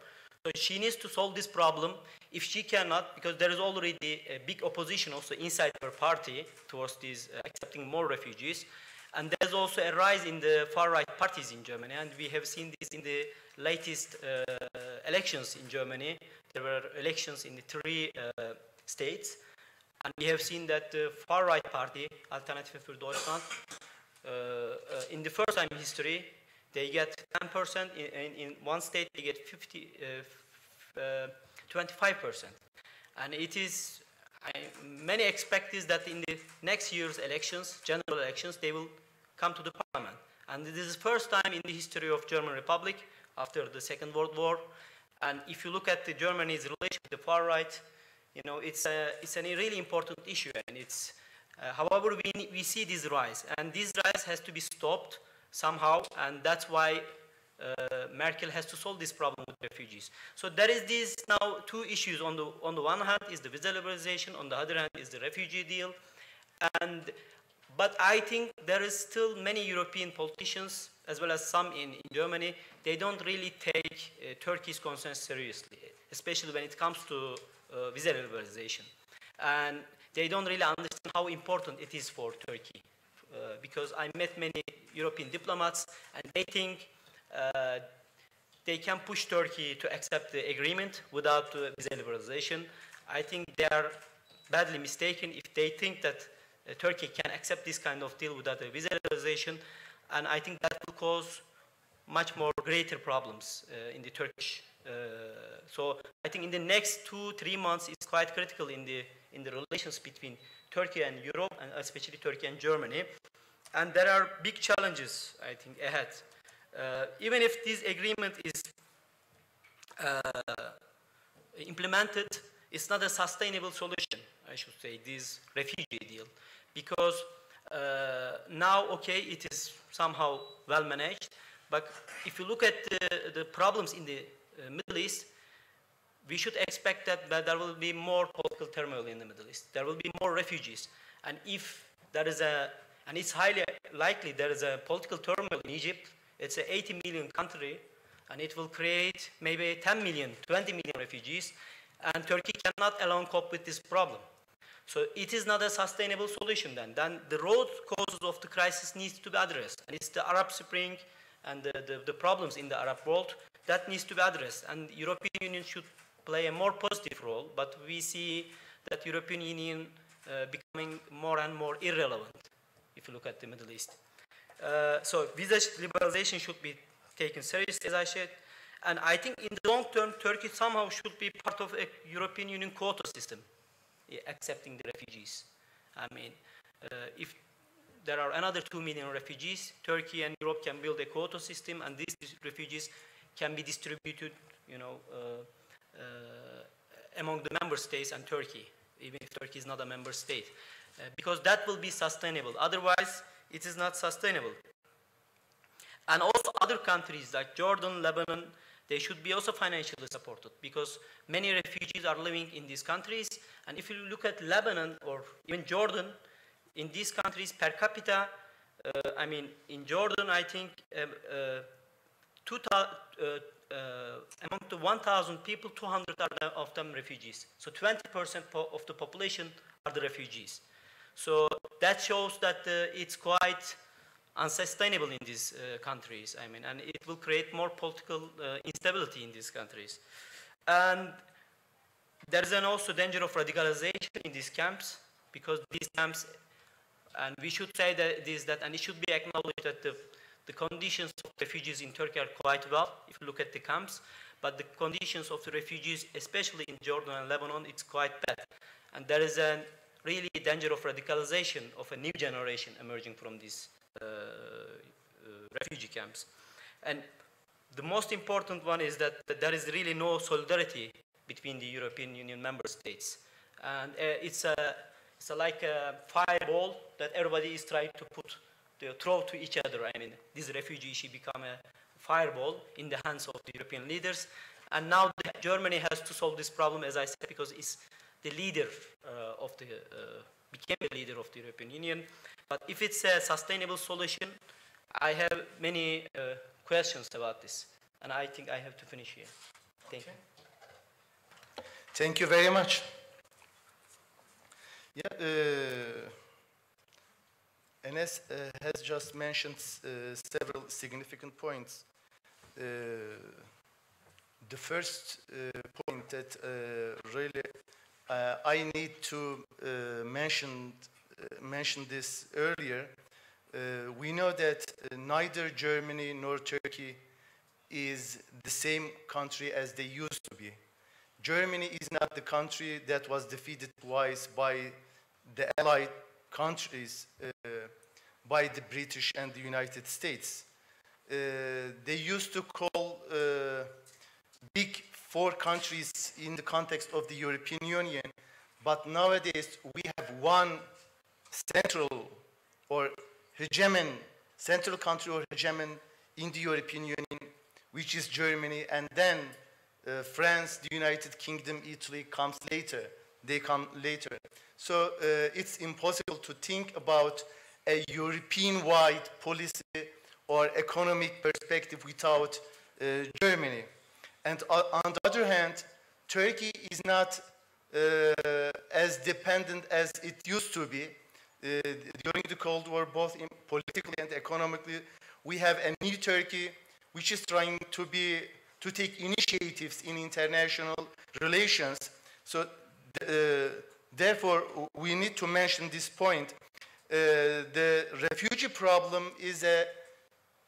So she needs to solve this problem. If she cannot, because there is already a big opposition also inside her party towards these accepting more refugees, and there's also a rise in the far-right parties in Germany, and we have seen this in the latest elections in Germany. There were elections in the 3 states, and we have seen that the far-right party, Alternative für Deutschland, in the first time in history, they get 10%. In one state, they get 25%. And it is, many expect is that in the next year's elections, general elections, they will come to the parliament. And this is the first time in the history of German Republic after the Second World War. And if you look at Germany's relation with the far right, you know, it's a really important issue, and it's, however, we see this rise, and this rise has to be stopped somehow, and that's why Merkel has to solve this problem with refugees. So there is these now 2 issues. On the one hand is the visa liberalization, on the other hand is the refugee deal, but I think there is still many European politicians, as well as some in Germany, they don't really take Turkey's concerns seriously, especially when it comes to visa liberalization. And they don't really understand how important it is for Turkey. Because I met many European diplomats, and they think they can push Turkey to accept the agreement without visa liberalization. I think they are badly mistaken if they think that Turkey can accept this kind of deal without a visa liberalization, and I think that will cause much more greater problems in the Turkish. So I think in the next 2-3 months, it's quite critical in the relations between Turkey and Europe, and especially Turkey and Germany. And there are big challenges, I think, ahead. Even if this agreement is implemented, it's not a sustainable solution, I should say, this refugee deal, because now, okay, it is somehow well managed, but if you look at the problems in the Middle East, we should expect that there will be more political turmoil in the Middle East. There will be more refugees. And if there is and it's highly likely there is a political turmoil in Egypt, it's an 80 million country, and it will create maybe 10 million, 20 million refugees, and Turkey cannot alone cope with this problem. So it is not a sustainable solution then. Then the root causes of the crisis needs to be addressed, and it's the Arab Spring and the problems in the Arab world that needs to be addressed, and the European Union should play a more positive role, but we see that European Union becoming more and more irrelevant if you look at the Middle East. So visa liberalization should be taken seriously, as I said, and I think in the long term, Turkey somehow should be part of a European Union quota system, accepting the refugees. I mean, if there are another 2 million refugees, Turkey and Europe can build a quota system, and these refugees can be distributed, you know, among the member states and Turkey, even if Turkey is not a member state, because that will be sustainable. Otherwise, it is not sustainable. And also other countries like Jordan, Lebanon, they should be also financially supported, because many refugees are living in these countries. And if you look at Lebanon or even Jordan, in these countries per capita, I mean, in Jordan, I think among the 1,000 people, 200 are of them refugees. So 20% of the population are the refugees. So that shows that it's quite unsustainable in these countries, I mean, and it will create more political instability in these countries. And there is also danger of radicalization in these camps, because these camps, and we should say that, and it should be acknowledged that the conditions of refugees in Turkey are quite well, if you look at the camps, but the conditions of the refugees, especially in Jordan and Lebanon, it's quite bad. And there is a really danger of radicalization of a new generation emerging from these refugee camps. And the most important one is that there is really no solidarity between the European Union member states. And it's like a fireball that everybody is trying to throw to each other. I mean, this refugee issue become a fireball in the hands of the European leaders. And now Germany has to solve this problem, as I said, because it's the leader became the leader of the European Union. But if it's a sustainable solution, I have many questions about this. And I think I have to finish here. Thank you. Thank you very much. Yeah, Enes has just mentioned several significant points. The first point that really I need to mention this earlier. We know that neither Germany nor Turkey is the same country as they used to be. Germany is not the country that was defeated twice by the Allied countries, by the British and the United States. They used to call big four countries in the context of the European Union, but nowadays we have one central or hegemon, central country or hegemon in the European Union, which is Germany, and then France, the United Kingdom, Italy comes later. They come later. So it's impossible to think about a European-wide policy or economic perspective without Germany. And on the other hand, Turkey is not as dependent as it used to be. During the Cold War, both politically and economically, we have a new Turkey which is trying to take initiatives in international relations. So therefore, we need to mention this point. The refugee problem is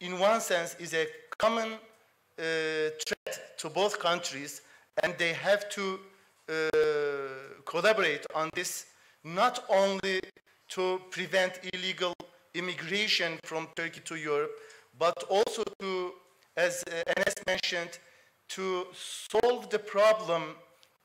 in one sense, is a common threat to both countries, and they have to collaborate on this, not only to prevent illegal immigration from Turkey to Europe, but also to, as Enes mentioned, to solve the problem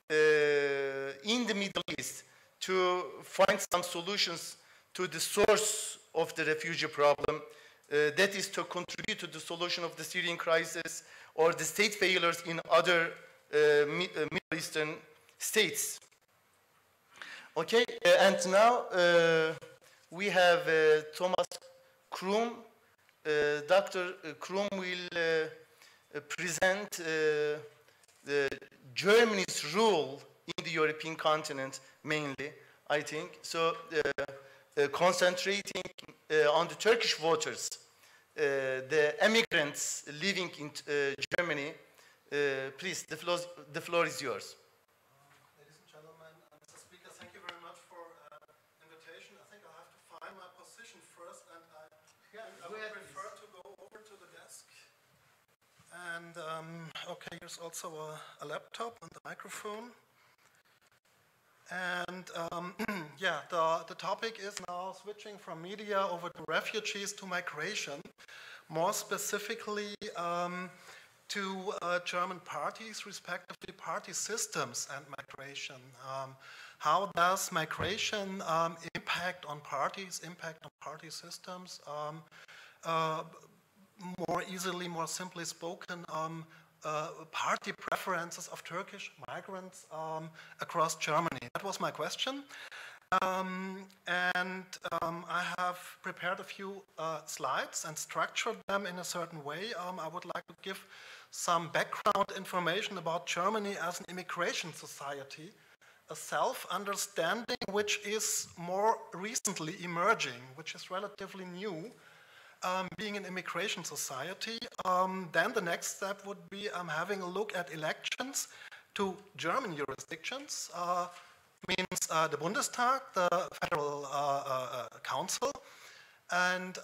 in the Middle East to find some solutions to the source of the refugee problem, that is to contribute to the solution of the Syrian crisis or the state failures in other Middle Eastern states. Okay, and now we have Thomas Krum. Dr. Krum will present the Germany's role in the European continent mainly, I think. So concentrating on the Turkish voters, the immigrants living in Germany. Please, the floor is yours. Ladies and gentlemen, Mr. Speaker, thank you very much for the invitation. I think I'll have to find my position first, and I would prefer to go over to the desk. And okay, here's also a laptop and a microphone. And yeah, the topic is now switching from media over to refugees to migration, more specifically to German parties, respectively party systems and migration. How does migration impact on parties, impact on party systems? More easily, more simply spoken, party preferences of Turkish migrants across Germany. That was my question. I have prepared a few slides and structured them in a certain way. I would like to give some background information about Germany as an immigration society, a self-understanding which is more recently emerging, which is relatively new. Being an immigration society, then the next step would be having a look at elections to German jurisdictions, means the Bundestag, the Federal Council, and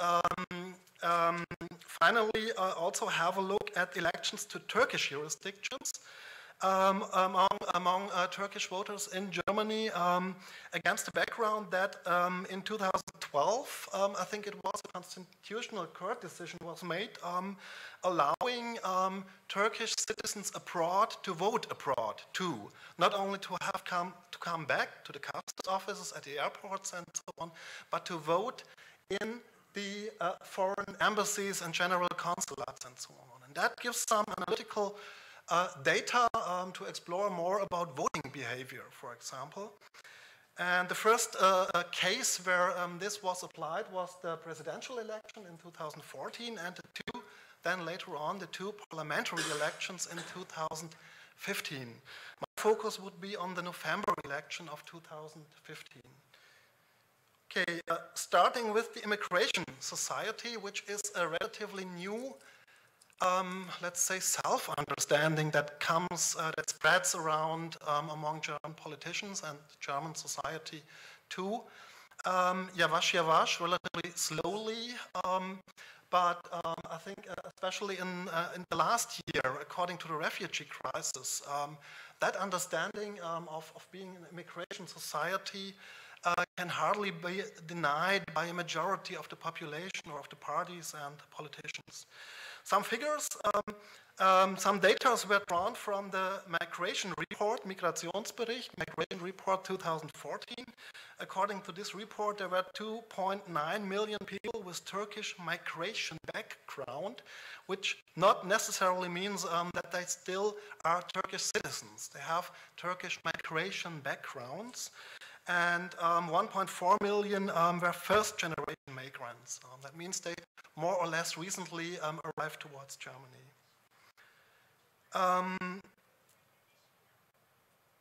finally also have a look at elections to Turkish jurisdictions among Turkish voters in Germany, against the background that in 2012, I think it was, a constitutional court decision was made allowing Turkish citizens abroad to vote abroad too, not only to have come back to the customs offices at the airports and so on, but to vote in the foreign embassies and general consulates and so on. And that gives some analytical data to explore more about voting behavior, for example. And the first case where this was applied was the presidential election in 2014, and then later on the two parliamentary elections in 2015. My focus would be on the November election of 2015. Okay, starting with the immigration society, which is a relatively new let's say self-understanding that comes, that spreads around among German politicians and German society too. Yavash, relatively slowly, but I think especially in the last year, according to the refugee crisis, that understanding of being an immigration society can hardly be denied by a majority of the population or of the parties and politicians. Some figures, some data were drawn from the migration report, Migrationsbericht, Migration Report 2014. According to this report, there were 2.9 million people with Turkish migration background, which not necessarily means that they still are Turkish citizens. They have Turkish migration backgrounds. And 1.4 million were first-generation migrants. That means they more or less recently arrived towards Germany.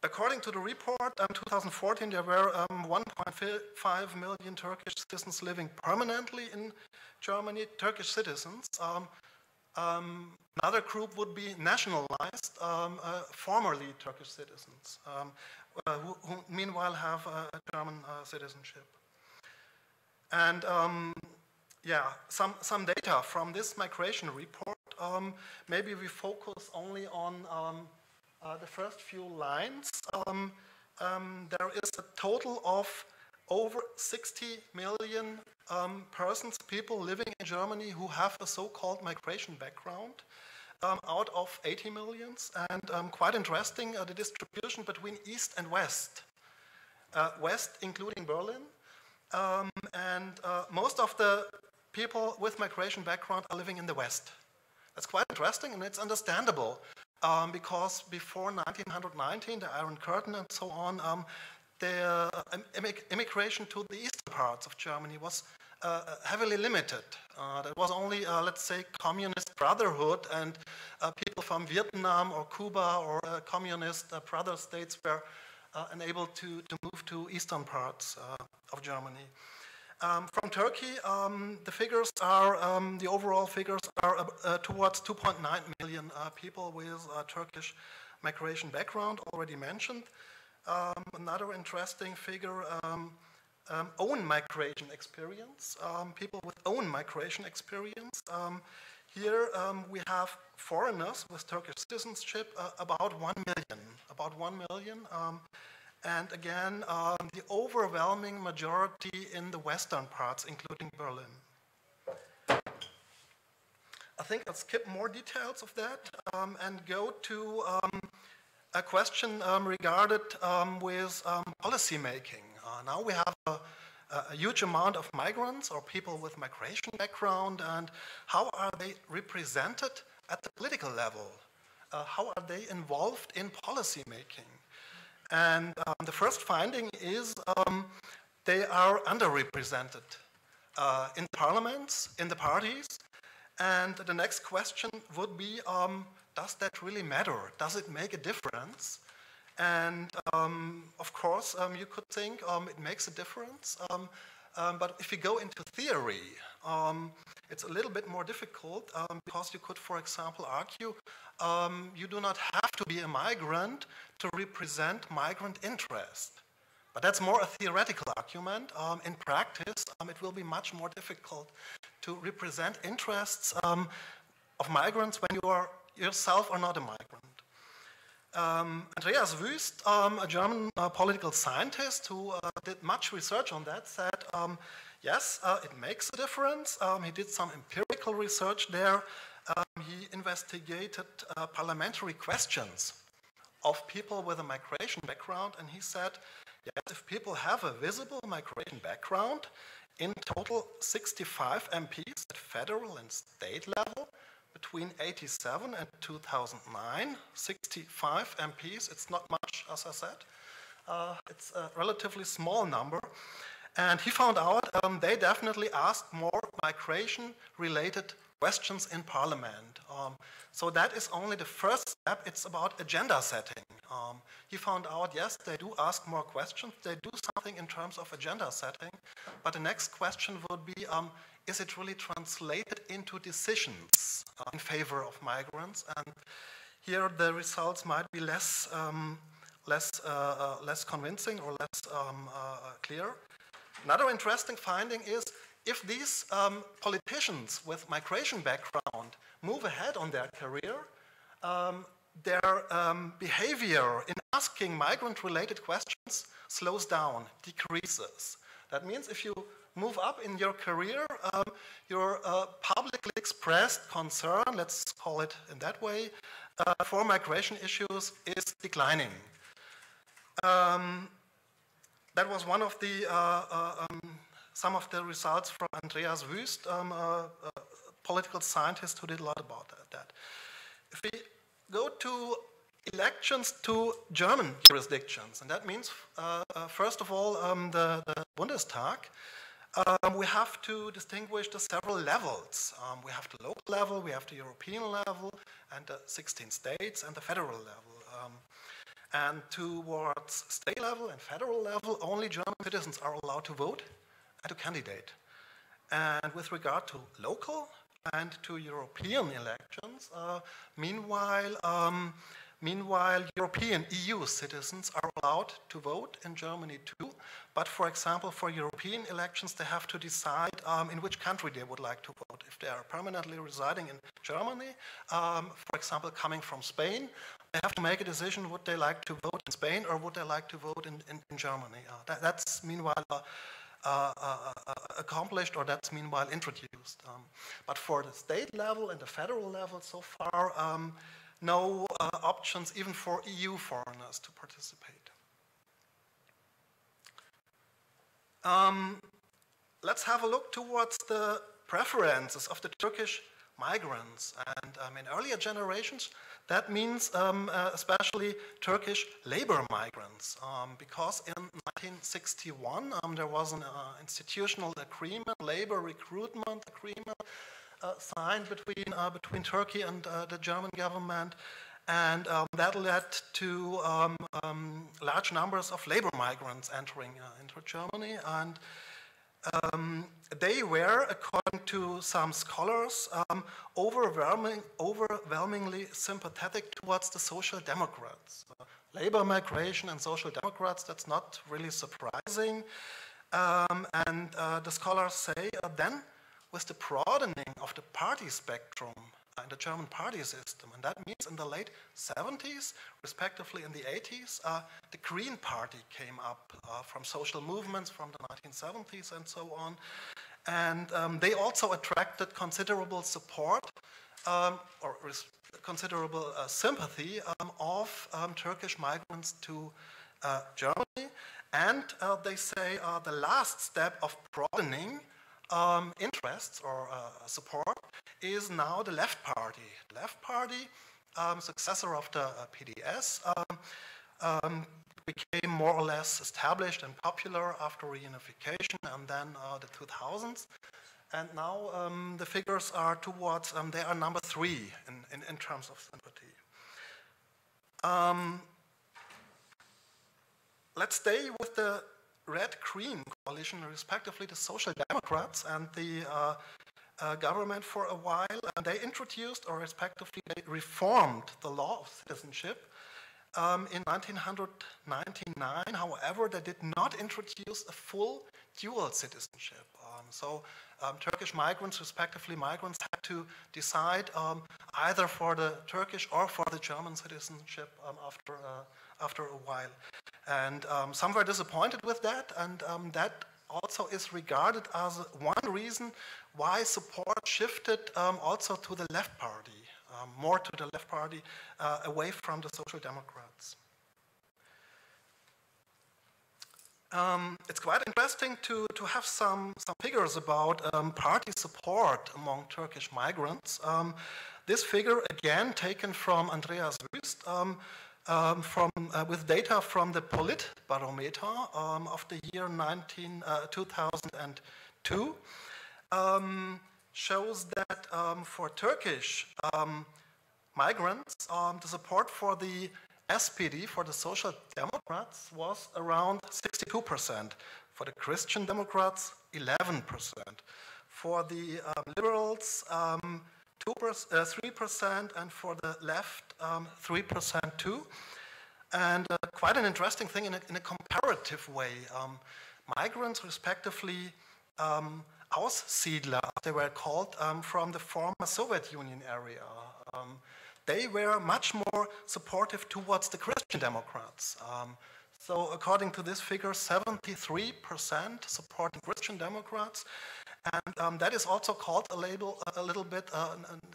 According to the report, in 2014 there were 1.5 million Turkish citizens living permanently in Germany, Turkish citizens. Another group would be nationalized, formerly Turkish citizens, who meanwhile have a German citizenship. And yeah, some data from this migration report. Maybe we focus only on the first few lines. There is a total of over 60 million persons, people living in Germany who have a so-called migration background. out of 80 millions. And quite interesting, the distribution between East and West. West including Berlin. And most of the people with migration background are living in the West. That's quite interesting, and it's understandable because before 1919, the Iron Curtain and so on, the immigration to the eastern parts of Germany was heavily limited. There was only, let's say, communist brotherhood, and people from Vietnam or Cuba or communist brother states were unable to move to eastern parts of Germany. From Turkey, the figures are, the overall figures are towards 2.9 million people with Turkish migration background, already mentioned. Another interesting figure, own migration experience, people with own migration experience. Here we have foreigners with Turkish citizenship, about 1 million. And again, the overwhelming majority in the western parts, including Berlin. I think I'll skip more details of that and go to a question regarded with policy making. Now we have a huge amount of migrants or people with migration background, and how are they represented at the political level? How are they involved in policy making? And the first finding is they are underrepresented in parliaments, in the parties. And the next question would be, does that really matter? Does it make a difference? And of course, you could think it makes a difference. But if you go into theory, it's a little bit more difficult because you could, for example, argue you do not have to be a migrant to represent migrant interest. But that's more a theoretical argument. In practice, it will be much more difficult to represent interests of migrants when you are yourself are not a migrant. Andreas Wüst, a German political scientist who did much research on that, said, yes, it makes a difference. He did some empirical research there. He investigated parliamentary questions of people with a migration background, and he said, yes, if people have a visible migration background, in total 65 MPs at federal and state level, between 1987 and 2009, 65 MPs, it's not much, as I said. It's a relatively small number. And he found out they definitely asked more migration-related questions in Parliament. So that is only the first step. It's about agenda setting. He found out, yes, they do ask more questions. They do something in terms of agenda setting. But the next question would be, is it really translated into decisions in favor of migrants? And here the results might be less convincing or less clear. Another interesting finding is if these politicians with migration background move ahead on their career, their behavior in asking migrant-related questions slows down, decreases. That means if you move up in your career, your publicly expressed concern, let's call it in that way, for migration issues is declining. That was one of the some of the results from Andreas Wüst, a political scientist who did a lot about that. If we go to elections to German jurisdictions, and that means, first of all, the Bundestag, we have to distinguish the several levels. We have the local level, we have the European level, and the 16 states, and the federal level. And towards state level and federal level, only German citizens are allowed to vote and to candidate. And with regard to local and to European elections, meanwhile, European EU citizens are allowed to vote in Germany too, but for example, for European elections, they have to decide in which country they would like to vote. If they are permanently residing in Germany, for example, coming from Spain, they have to make a decision, would they like to vote in Spain or would they like to vote in Germany? That's meanwhile accomplished or that's meanwhile introduced. But for the state level and the federal level, so far, no options even for EU foreigners to participate. Let's have a look towards the preferences of the Turkish migrants. And in earlier generations, that means especially Turkish labor migrants, because in 1961 there was an institutional agreement, labor recruitment agreement, signed between Turkey and the German government, and that led to large numbers of labor migrants entering into Germany, and they were, according to some scholars, overwhelmingly sympathetic towards the Social Democrats. Labor migration and Social Democrats, that's not really surprising. And the scholars say then, with the broadening of the party spectrum in the German party system, and that means in the late 70s, respectively in the 80s, the Green Party came up from social movements from the 1970s and so on, and they also attracted considerable support or considerable sympathy of Turkish migrants to Germany, and they say the last step of broadening interests or support is now the Left Party. The Left Party, successor of the PDS, became more or less established and popular after reunification and then the 2000s. And now the figures are towards, they are number 3 in terms of sympathy. Let's stay with the Red-Green coalition, respectively the Social Democrats and the government for a while, and they introduced, or respectively they reformed the law of citizenship in 1999. However, they did not introduce a full dual citizenship. Turkish migrants, respectively migrants, had to decide either for the Turkish or for the German citizenship after a while. And some were disappointed with that, and that also is regarded as one reason why support shifted also to the Left Party, more to the Left Party, away from the Social Democrats. It's quite interesting to have some figures about party support among Turkish migrants. This figure, again, taken from Andreas Wüst, with data from the Politbarometer of the year 2002, shows that for Turkish migrants, the support for the SPD, for the Social Democrats, was around 62%. For the Christian Democrats, 11%. For the Liberals, 3%, and for the left, 3% too. And quite an interesting thing in a comparative way. Migrants, respectively, Aussiedler, they were called, from the former Soviet Union area. They were much more supportive towards the Christian Democrats. So according to this figure, 73% supporting Christian Democrats. And that is also called a little bit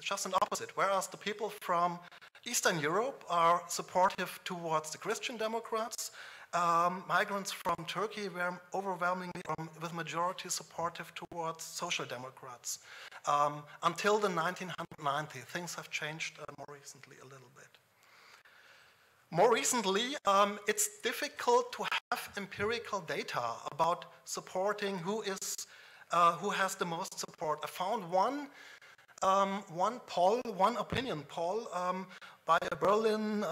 just an opposite. Whereas the people from Eastern Europe are supportive towards the Christian Democrats, migrants from Turkey were overwhelmingly, with majority, supportive towards Social Democrats. Until the 1990s, things have changed more recently a little bit. More recently, it's difficult to have empirical data about supporting who has the most support. I found one poll, one opinion poll by a Berlin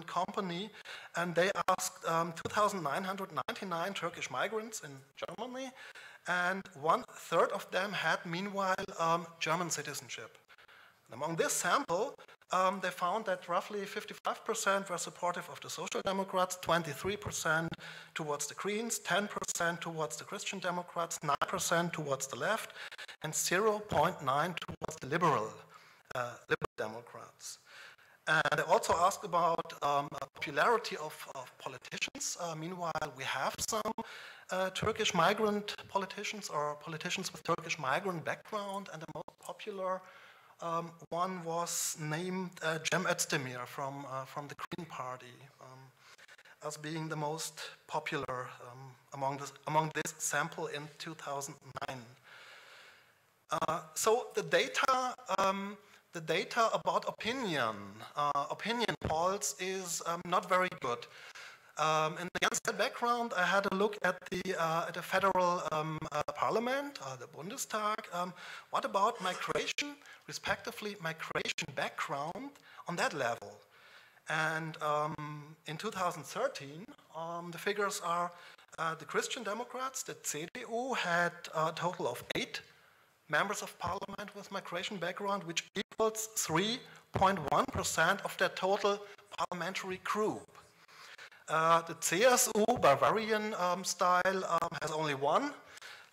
company, and they asked 2,999 Turkish migrants in Germany, and 1/3 of them had meanwhile German citizenship. And among this sample, they found that roughly 55% were supportive of the Social Democrats, 23% towards the Greens, 10% towards the Christian Democrats, 9% towards the left, and 0.9% towards the Liberal Democrats. And they also ask about popularity of politicians. Meanwhile, we have some Turkish migrant politicians or politicians with Turkish migrant background, and the most popular one was named Cem Özdemir from the Green Party, as being the most popular among this sample in 2009. So the data about opinion polls is not very good. And against that background, I had a look at the federal parliament, the Bundestag. What about migration, respectively migration background on that level? And in 2013, the figures are the Christian Democrats, the CDU, had a total of 8 members of parliament with migration background, which equals 3.1% of their total parliamentary group. The CSU, Bavarian style, has only 1.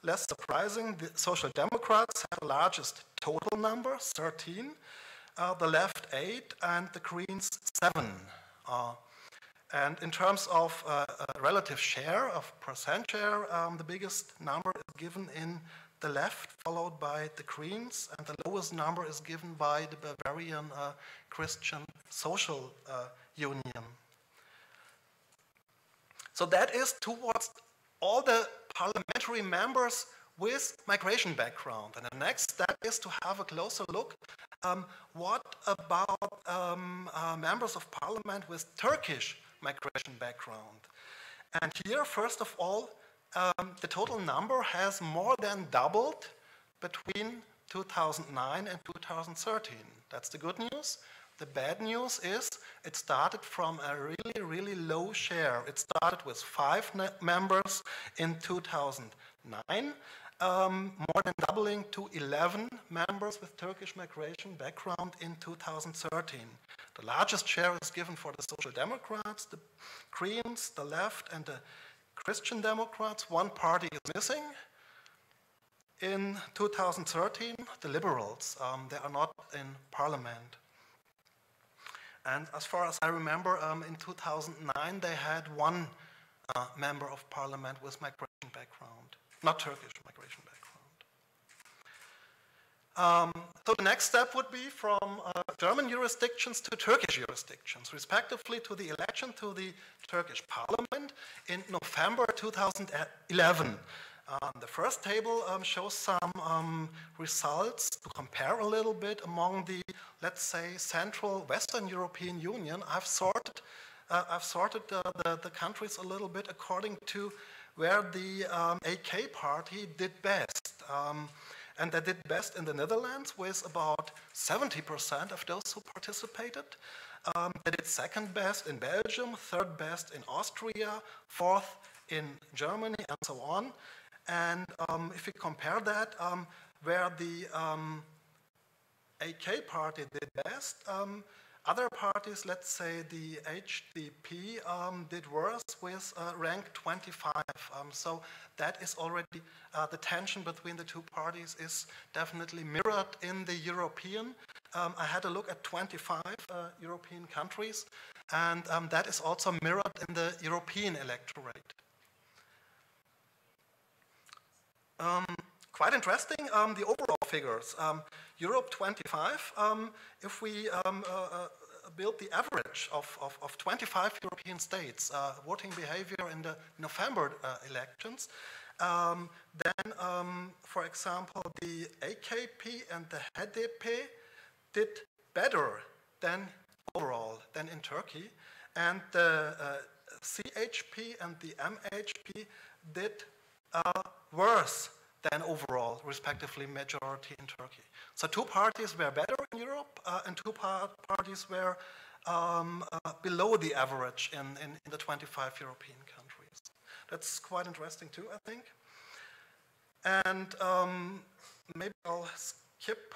Less surprising, the Social Democrats have the largest total number, 13. The left 8, and the Greens 7. And in terms of relative share, of percent share, the biggest number is given in the left, followed by the Greens, and the lowest number is given by the Bavarian Christian Social Union. So that is towards all the parliamentary members with migration background. And the next step is to have a closer look. What about members of parliament with Turkish migration background? And here, first of all, the total number has more than doubled between 2009 and 2013. That's the good news. The bad news is it started from a really, really low share. It started with 5 members in 2009, more than doubling to 11 members with Turkish migration background in 2013. The largest share is given for the Social Democrats, the Greens, the left, and the Christian Democrats. One party is missing. In 2013, the Liberals, they are not in parliament. And as far as I remember, in 2009, they had 1 member of parliament with migration background, not Turkish migration background. So the next step would be from German jurisdictions to Turkish jurisdictions, respectively to the election to the Turkish parliament in November 2011. The first table shows some results to compare a little bit among the, let's say, Central Western European Union. I've sorted the countries a little bit according to where the AK party did best. And they did best in the Netherlands with about 70% of those who participated. They did second best in Belgium, third best in Austria, fourth in Germany, and so on. And if we compare that, where the AK party did best, other parties, let's say the HDP, did worse with rank 25. So that is already, the tension between the two parties is definitely mirrored in the European. I had a look at 25 European countries, and that is also mirrored in the European electorate. Quite interesting, the overall figures. Europe 25, if we build the average of 25 European states, voting behavior in the November elections, then, for example, the AKP and the HDP did better than overall than in Turkey, and the CHP and the MHP did worse than overall, respectively, majority in Turkey. So 2 parties were better in Europe, and 2 parties were below the average in the 25 European countries. That's quite interesting too, I think. And maybe I'll skip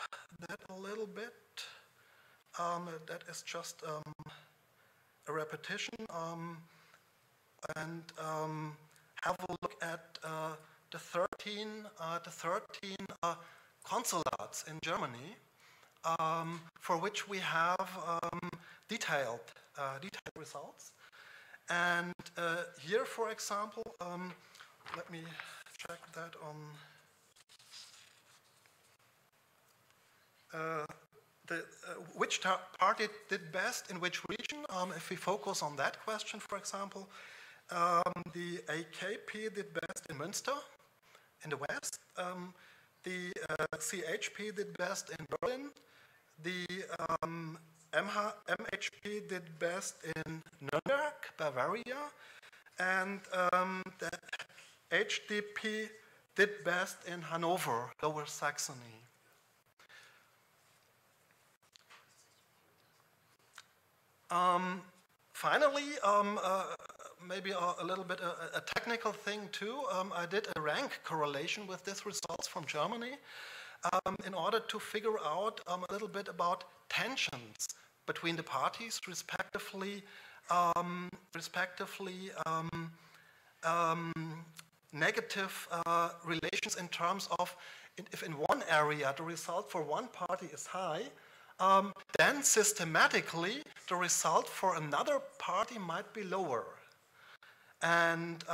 that a little bit. That is just a repetition, and have a look at the 13 consulates in Germany, for which we have detailed results. And here, for example, let me check that on which party did best in which region. If we focus on that question, for example, the AKP did best in Münster, in the west. The CHP did best in Berlin. The MHP did best in Nuremberg, Bavaria. And the HDP did best in Hanover, Lower Saxony. Finally, maybe a little bit a technical thing too. I did a rank correlation with these results from Germany in order to figure out a little bit about tensions between the parties, respectively negative relations in terms of if in one area the result for one party is high, then systematically the result for another party might be lower. And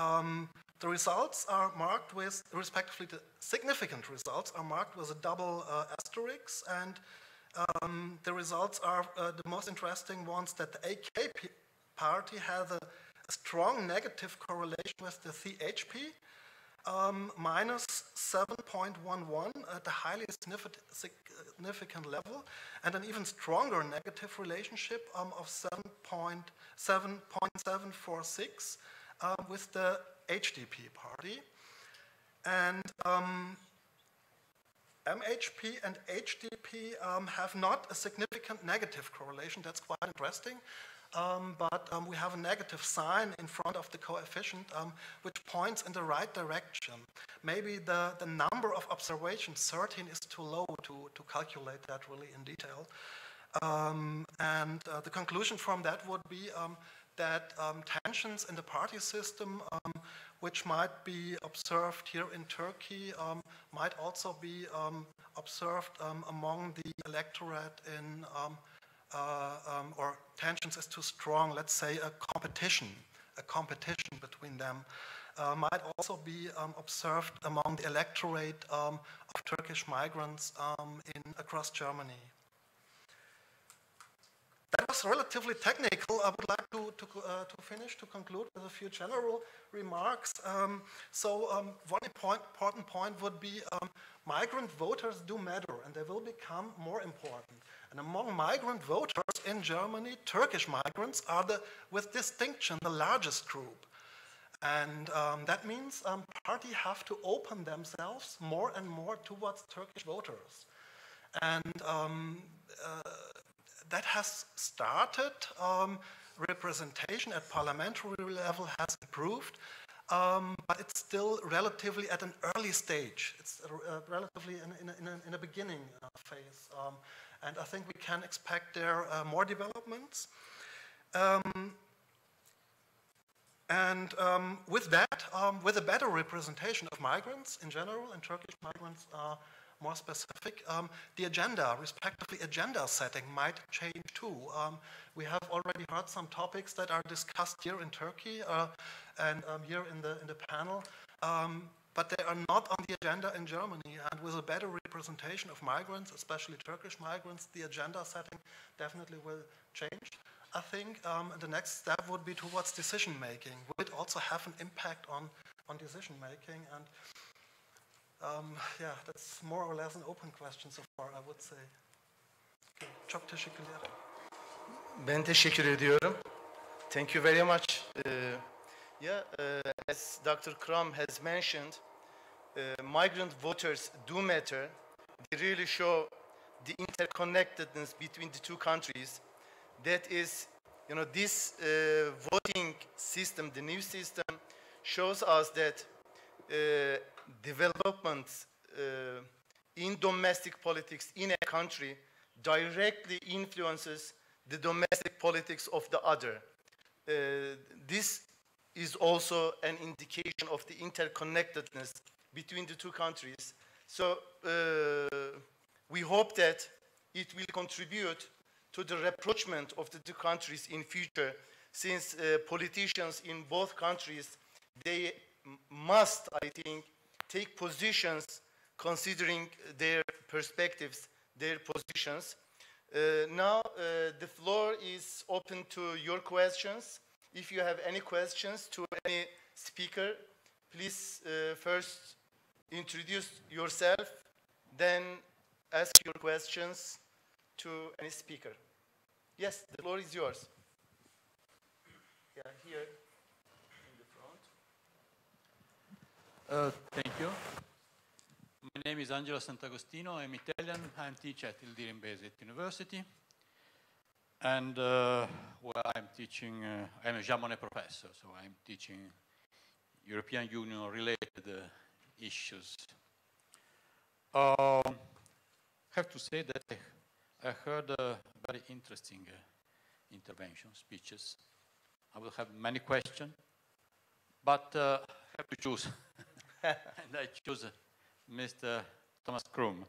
the results are marked with, respectively, the significant results are marked with a double asterisk, and the results are the most interesting ones that the AKP party has a strong negative correlation with the CHP, minus 7.11 at the highly significant level, and an even stronger negative relationship of 7.746 with the HDP party. And MHP and HDP have not a significant negative correlation. That's quite interesting. But we have a negative sign in front of the coefficient, which points in the right direction. Maybe the number of observations, 13, is too low to calculate that really in detail. And the conclusion from that would be that tensions in the party system, which might be observed here in Turkey, might also be observed among the electorate in or tensions is too strong, let's say a competition between them, might also be observed among the electorate of Turkish migrants across Germany. That was relatively technical. I would like to conclude with a few general remarks. One important point would be migrant voters do matter, and they will become more important. And among migrant voters in Germany, Turkish migrants are, with distinction, the largest group. And that means parties have to open themselves more and more towards Turkish voters. And that has started. Representation at parliamentary level has improved, but it's still relatively at an early stage. It's relatively in a beginning phase. And I think we can expect there more developments. With that, with a better representation of migrants in general, and Turkish migrants are more specific, the agenda, respectively agenda setting, might change too. We have already heard some topics that are discussed here in Turkey and here in the panel, but they are not on the agenda in Germany. And with a better representation of migrants, especially Turkish migrants, the agenda setting definitely will change. I think the next step would be towards decision making. Will it also have an impact on decision making? And yeah, that's more or less an open question so far, I would say. Okay. Çok teşekkürler. Ben teşekkür ediyorum. Thank you very much. As Dr. Kram has mentioned, migrant voters do matter. They really show the interconnectedness between the two countries. That is, this voting system, the new system, shows us that development in domestic politics in a country directly influences the domestic politics of the other. This is also an indication of the interconnectedness between the two countries. So we hope that it will contribute to the rapprochement of the two countries in future, since politicians in both countries, they must, I think, take positions considering their perspectives, their positions. Now, the floor is open to your questions. If you have any questions to any speaker, please first introduce yourself, then ask your questions to any speaker. Yes, the floor is yours. Yeah, here in the front. Thank you. My name is Angelo Sant'Agostino. I'm Italian. I'm teacher at Ildirim-Basic University. And well, I'm teaching, I'm a Jamonet professor, so I'm teaching European Union related issues. I have to say that I heard very interesting interventions, speeches. I will have many questions, but I have to choose. And I choose Mr. Thomas Krum.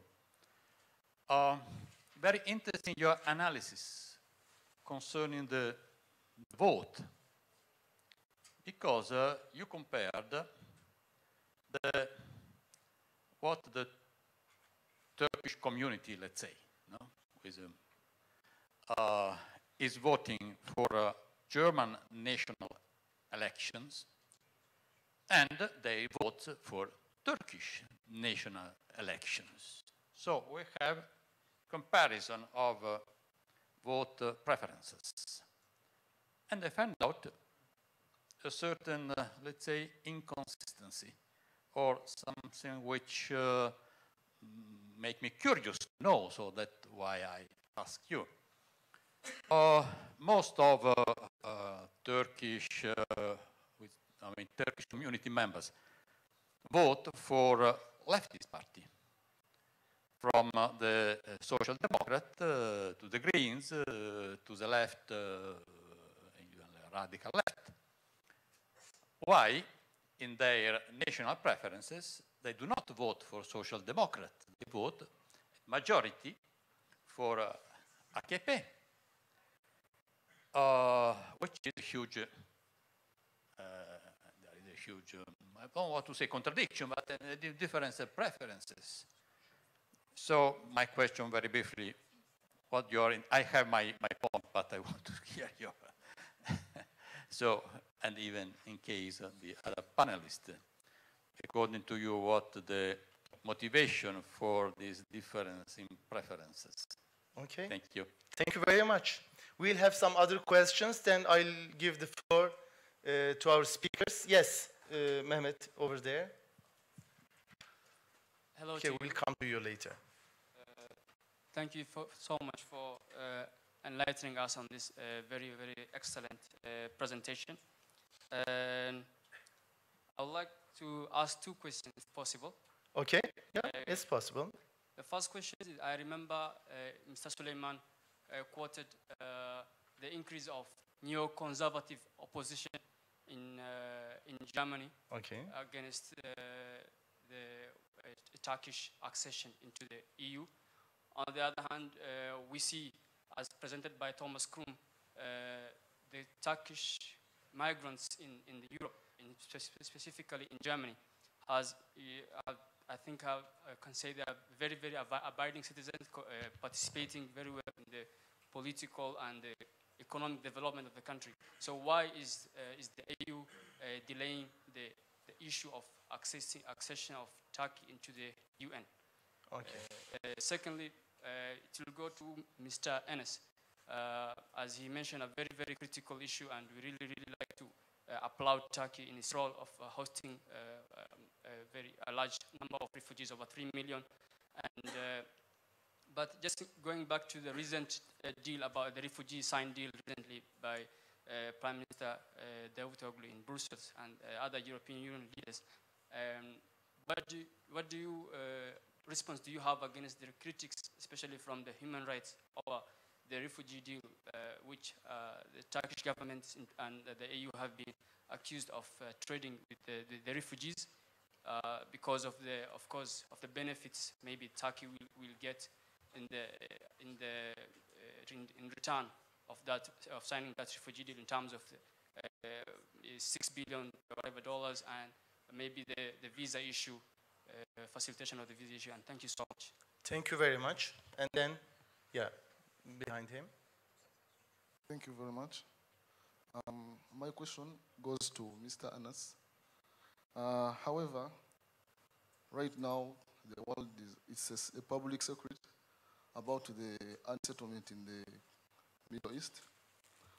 Very interesting your analysis concerning the vote, because you compared what the Turkish community, let's say, no, is voting for German national elections, and they vote for Turkish national elections. So we have comparison of vote preferences. And I found out a certain, let's say, inconsistency, or something which make me curious to know, so that's why I ask you. Most of Turkish community members vote for leftist party, from the Social Democrat to the Greens to the left, radical left. Why, in their national preferences, they do not vote for Social Democrat? They vote majority for AKP, which is a huge, there is a huge, I don't want to say contradiction, but difference of preferences. So my question very briefly, what you're in, I have my point, but I want to hear your. So, and even in case the other panelists, according to you, what the motivation for this difference in preferences? Okay. Thank you. Thank you very much. We'll have some other questions, then I'll give the floor to our speakers. Yes, Mehmet, over there. Hello. Okay, we'll come to you later. Thank you so much for enlightening us on this very, very excellent presentation. I would like to ask two questions, if possible. Okay, yeah, it's possible. The first question is, I remember Mr. Suleiman quoted the increase of neo-conservative opposition in Germany against the Turkish accession into the EU. On the other hand, we see, as presented by Thomas Krum, the Turkish migrants in Europe, specifically in Germany, has, I think I can say they are very, very abiding citizens, participating very well in the political and the economic development of the country. So why is the EU delaying the issue of accession of Turkey into the UN? Okay. Secondly, it will go to Mr. Enes. As he mentioned, a very, very critical issue, and we really, really like to applaud Turkey in its role of hosting a large number of refugees, over 3 million. And, but just going back to the recent deal about the refugee signed deal recently by Prime Minister Davutoglu in Brussels and other European Union leaders, what response do you have against the critics, especially from the human rights, over the refugee deal, which the Turkish government and the EU have been accused of trading with the refugees because of the benefits maybe Turkey will get in the in return of that, of signing that refugee deal in terms of 6 billion whatever dollars, and maybe the visa issue, facilitation of the visa issue. And thank you so much. Thank you very much. And then, yeah, behind him. Thank you very much. My question goes to Mr. Anas. However, right now, the world is a public secret about the unsettlement in the Middle East.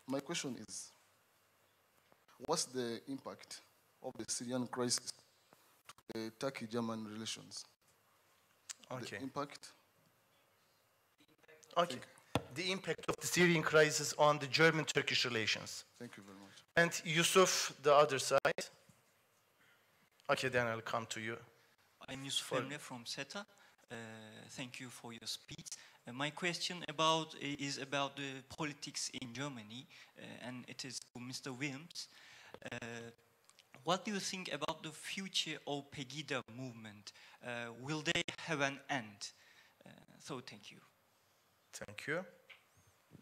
My question is, what's the impact of the Syrian crisis to the Turkey-German relations? Okay. The impact? Okay. The impact of the Syrian crisis on the German-Turkish relations. Thank you very much. And Yusuf, the other side. Okay, then I'll come to you. I'm Yusuf Emre from SETA. Thank you for your speech. My question is about the politics in Germany, and it is to Mr. Wilms. What do you think about the future of Pegida movement? Will they have an end? So thank you. Thank you.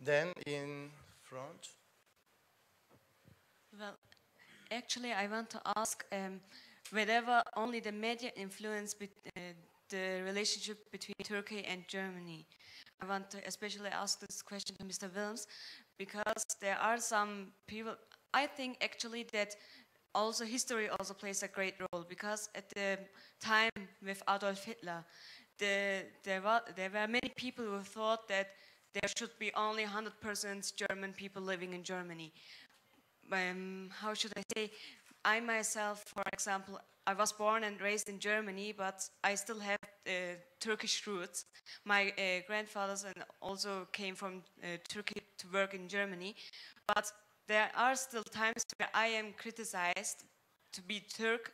Then in front. Well, actually, I want to ask whether only the media influence the relationship between Turkey and Germany. I want to especially ask this question to Mr. Wilms, because there are some people, I think actually that also history also plays a great role, because at the time with Adolf Hitler, there were many people who thought that there should be only 100% German people living in Germany. How should I say? I myself, for example, I was born and raised in Germany, but I still have Turkish roots. My grandfathers and also came from Turkey to work in Germany. But there are still times where I am criticized to be Turk,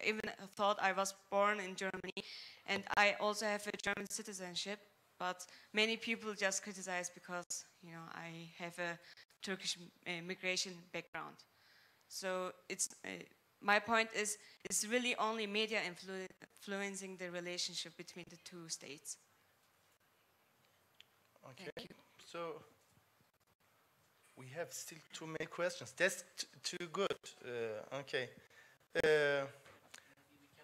even thought I was born in Germany. And I also have a German citizenship, but many people just criticize because, you know, I have a Turkish migration background. So it's my point is, it's really only media influencing the relationship between the two states. Okay. So we have still too many questions. That's too good. Okay.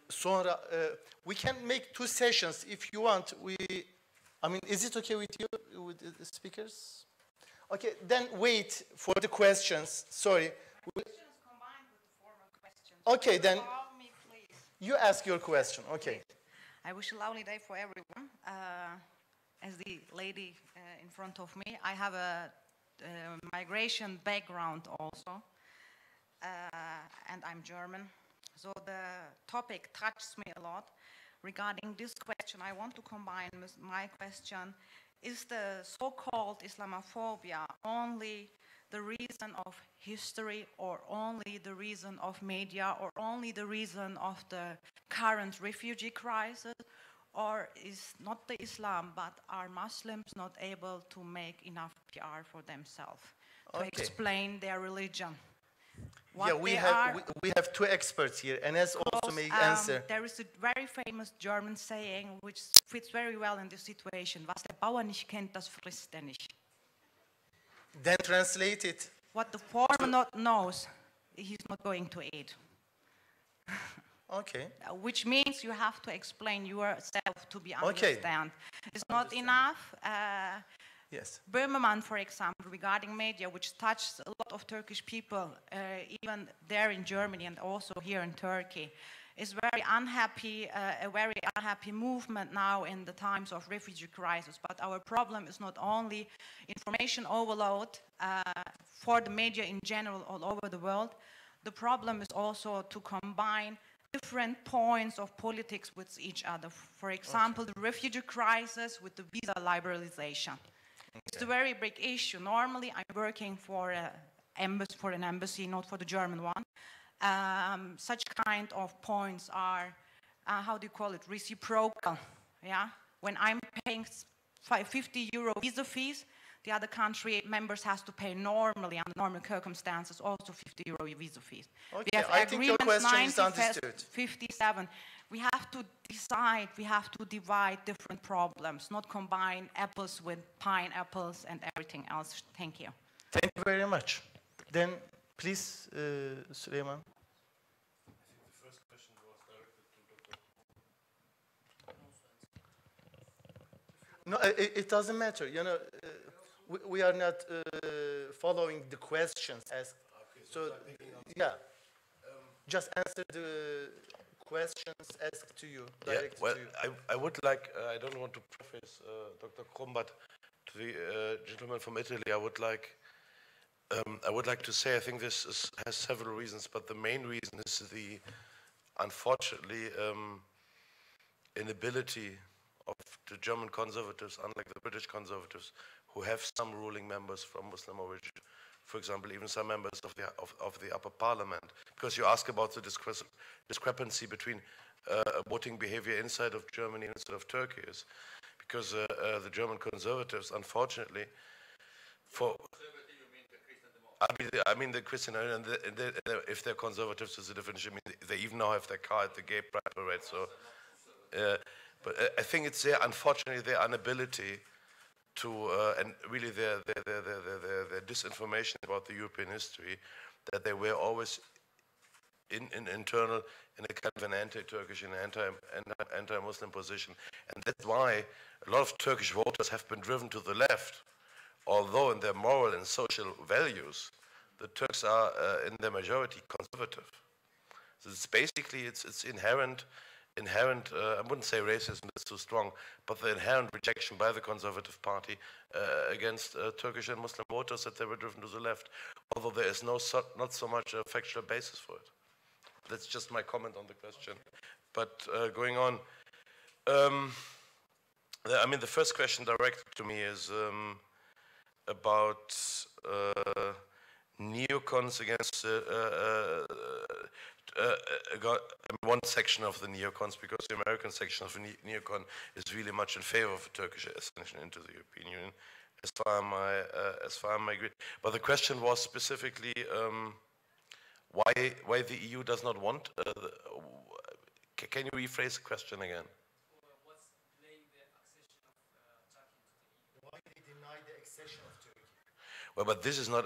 Sonra, we can make 2 sessions if you want. I mean, is it okay with you, with the speakers? Okay, then wait for the questions. Sorry. Questions combined with the formal questions. Okay, then Allow me, please. you ask your question. Okay. I wish a lovely day for everyone. As the lady in front of me, I have a migration background also, and I'm German. So the topic touches me a lot. Regarding this question, I want to combine with my question. Is the so-called Islamophobia only the reason of history, or only the reason of media, or only the reason of the current refugee crisis? Or is not the Islam, but are Muslims not able to make enough PR for themselves to explain their religion? Yeah, we have 2 experts here, and as also may answer. There is a very famous German saying which fits very well in this situation. Was der Bauer nicht kennt, das frisst er nicht. Then translate it. What the farmer not knows, he's not going to eat. Okay. Which means you have to explain yourself to be understand. It's not enough. Yes. Böhmermann, for example, regarding media, which touches a lot of Turkish people, even there in Germany and also here in Turkey, is very unhappy, a very unhappy movement now in the times of refugee crisis. But our problem is not only information overload for the media in general all over the world. The problem is also to combine different points of politics with each other. For example, the refugee crisis with the visa liberalization. It's a very big issue. Normally, I'm working for an embassy, not for the German one. Such kind of points are, how do you call it, reciprocal. Yeah, when I'm paying €50 visa fees, the other country members has to pay normally under normal circumstances also €50 visa fees. Okay, We have I think your question is understood. 57. We have to decide, we have to divide different problems, not combine apples with pineapples and everything else. Thank you. Thank you very much. Then, please, Süleyman. No, it doesn't matter. You know, we are not following the questions asked. So, yeah, just answer the questions asked to you, directed well, to you. I would like, I don't want to preface Dr. Krum, but to the gentleman from Italy, I would like to say, I think this has several reasons, but the main reason is the, unfortunately, inability of the German conservatives, unlike the British conservatives, who have some ruling members from Muslim origin, for example, even some members of the upper parliament. Because you ask about the discrepancy between voting behavior inside of Germany and inside of Turkey is because the German conservatives, unfortunately, I mean the Christian, and if they're conservatives, is a different issue. I mean, they even now have their car at the gay pride parade. So, but I think it's their, unfortunately, their inability to, and really their disinformation about the European history, that they were always internal in a kind of an anti-Turkish and anti-Muslim position. And that's why a lot of Turkish voters have been driven to the left, although in their moral and social values, the Turks are in their majority conservative. So it's basically, it's inherent, I wouldn't say racism, that's too strong, but the inherent rejection by the Conservative Party against Turkish and Muslim voters that they were driven to the left, although there is not so much a factual basis for it. That's just my comment on the question. But going on, I mean, the first question directed to me is about neocons against one section of the neocons, because the American section of the neocon is really much in favor of Turkish accession into the European Union, as far as I agree. But the question was specifically why the EU does not want. Can you rephrase the question again? What's delaying the accession of Turkey to the EU? Why they deny the accession of Turkey? Well, but this is not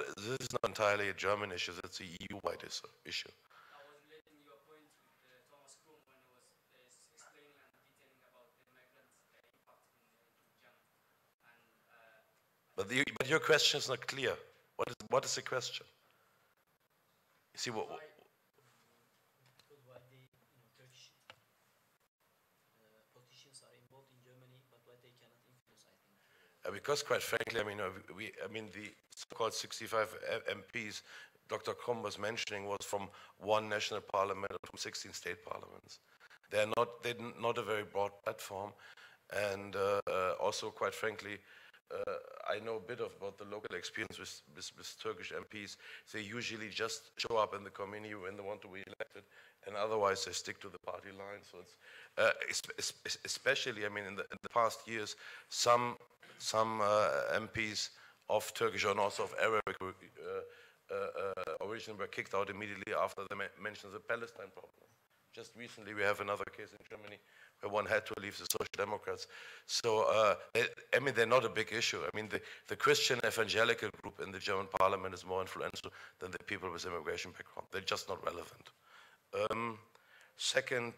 entirely a German issue. That's a EU-wide issue. I was relating your point with Thomas Krum when he was explaining and detailing about the migrant impact in Germany. And, but your question is not clear. What is the question? You see what? Why the Turkish politicians are involved in Germany, but why they cannot influence, I think. Because quite frankly, I mean, the so-called 65 MPs Dr. Krum was mentioning was from one national parliament or from 16 state parliaments. They're not a very broad platform, and also, quite frankly, I know a bit about the local experience with Turkish MPs. They usually just show up in the committee when they want to be elected, and otherwise they stick to the party line. So it's especially, I mean, in the past years, some MPs of Turkish and also of Arabic origin were kicked out immediately after they mentioned the Palestine problem. Just recently, we have another case in Germany where one had to leave the Social Democrats. So, I mean, they're not a big issue. I mean, the Christian evangelical group in the German parliament is more influential than the people with immigration background. They're just not relevant. Second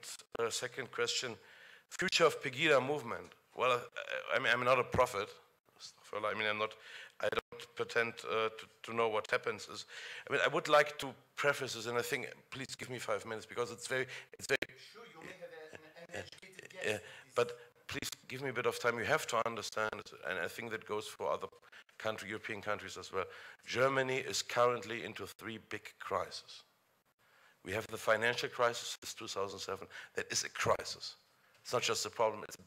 question, future of Pegida movement. Well, I mean, I'm not a prophet. I mean, I don't pretend to know what happens. I mean, I would like to preface this, and I think, please give me 5 minutes, because it's very. Sure, you may have an educated guess. But please give me a bit of time. You have to understand, and I think that goes for other European countries as well. Germany is currently into 3 big crises. We have the financial crisis since 2007. That is a crisis. It's not just a problem, it's a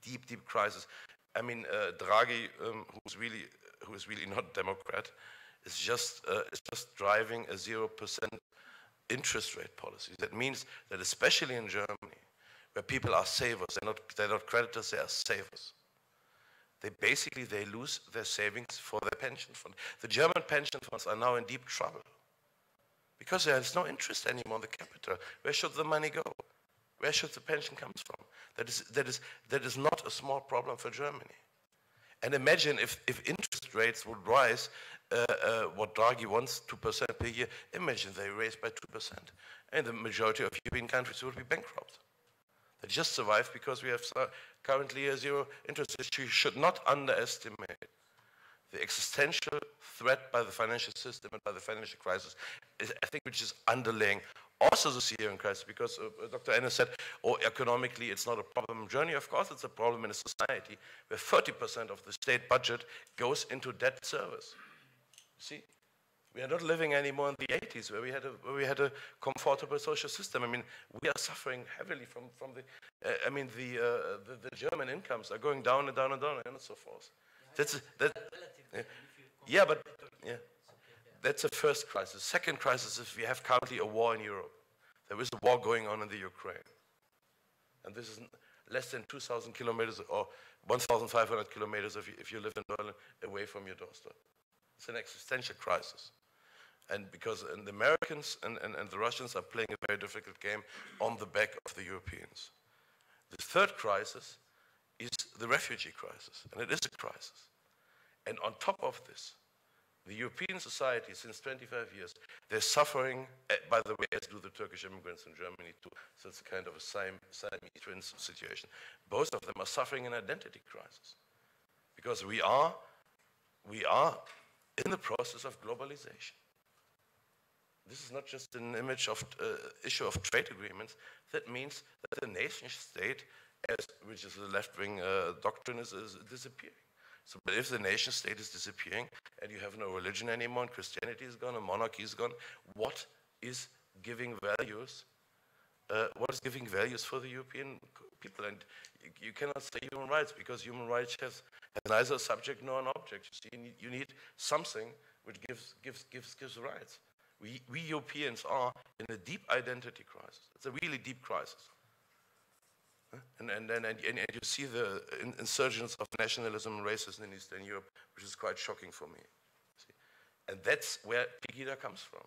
deep, deep crisis. I mean, Draghi, who is really not a Democrat, is just driving a 0% interest rate policy. That means that especially in Germany, where people are savers, they're not creditors, they are savers. They lose their savings for their pension fund. The German pension funds are now in deep trouble because there is no interest anymore on the capital. Where should the money go? Where should the pension come from? That is not a small problem for Germany. And imagine if interest rates would rise, what Draghi wants, 2% per year, imagine they raise by 2%. And the majority of European countries would be bankrupt. They just survive because we have currently a zero interest rate. You should not underestimate the existential threat by the financial system and by the financial crisis, I think, which is underlying also the Syrian crisis, because Dr. Ennis said, oh, economically it's not a problem in Germany. Of course it's a problem in a society where 30% of the state budget goes into debt service. See, we are not living anymore in the 80s where we had a comfortable social system. I mean, we are suffering heavily from the German incomes are going down and down and down and so forth. That's the first crisis. Second crisis is we have currently a war in Europe. There is a war going on in the Ukraine. And this is less than 2,000 kilometers or 1,500 kilometers if you live in Berlin away from your doorstep. It's an existential crisis. And because the Americans and the Russians are playing a very difficult game on the back of the Europeans. The third crisis is the refugee crisis, and it is a crisis. And on top of this, the European society, since 25 years, they're suffering, by the way, as do the Turkish immigrants in Germany too, so it's a kind of a Siamese twins situation. Both of them are suffering an identity crisis, because we are in the process of globalization. This is not just an issue of trade agreements. That means that the nation state, which is a left-wing doctrine, is disappearing. So, but if the nation state is disappearing and you have no religion anymore, and Christianity is gone, and monarchy is gone, what is giving values? What is giving values for the European people? And you cannot say human rights, because human rights has neither a subject nor an object. You see, you need something which gives rights. We Europeans are in a deep identity crisis. It's a really deep crisis. And you see the insurgence of nationalism and racism in Eastern Europe, which is quite shocking for me. See? And that's where Pegida comes from.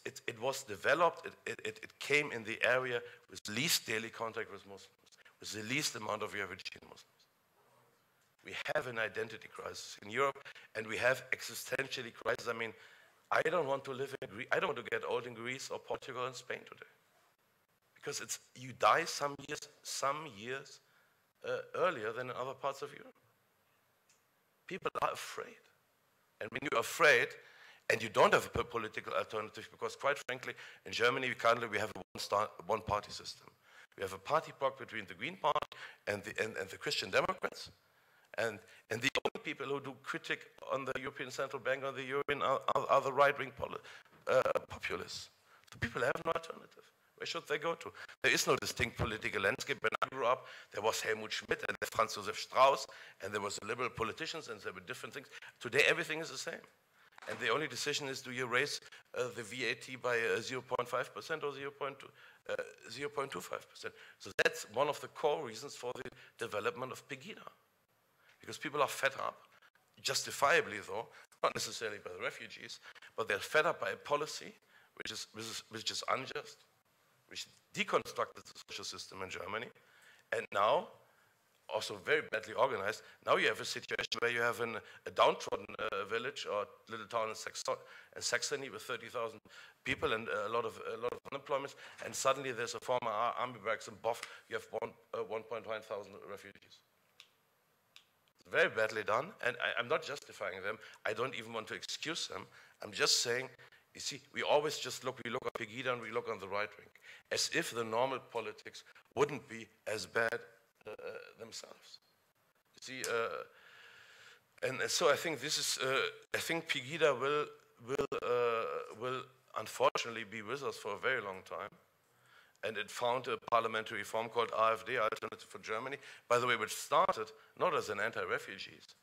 It was developed, it came in the area with least daily contact with Muslims, with the least amount of refugee Muslims. We have an identity crisis in Europe, and we have existentially crisis. I mean, I don't want to live in Greece. I don't want to get old in Greece or Portugal and Spain today. Because you die some years earlier than in other parts of Europe. People are afraid. And when you're afraid, and you don't have a political alternative, because quite frankly, in Germany, currently we have a one-party system. We have a party bloc between the Green Party and the Christian Democrats. And the only people who do critique on the European Central Bank or the European are the right-wing populists. The people have no alternative. Where should they go to? There is no distinct political landscape. When I grew up, there was Helmut Schmidt and Franz Josef Strauss, and there was liberal politicians, and there were different things. Today, everything is the same. And the only decision is, do you raise the VAT by 0.5% or 0.25%? So that's one of the core reasons for the development of Pegida. Because people are fed up, justifiably though, not necessarily by the refugees, but they're fed up by a policy which is unjust, which deconstructed the social system in Germany, and now, also very badly organized, now you have a situation where you have a downtrodden village or little town in Saxony with 30,000 people and a lot of unemployment, and suddenly there's a former army barracks in Boff, you have 1.1 thousand refugees. It's very badly done, and I'm not justifying them. I don't even want to excuse them. I'm just saying, you see, we always just look at Pegida and we look on the right wing, as if the normal politics wouldn't be as bad themselves. You see, and so I think this is, I think Pegida will unfortunately be with us for a very long time. And it found a parliamentary form called AfD, Alternative for Germany, by the way, which started not as an anti-refugees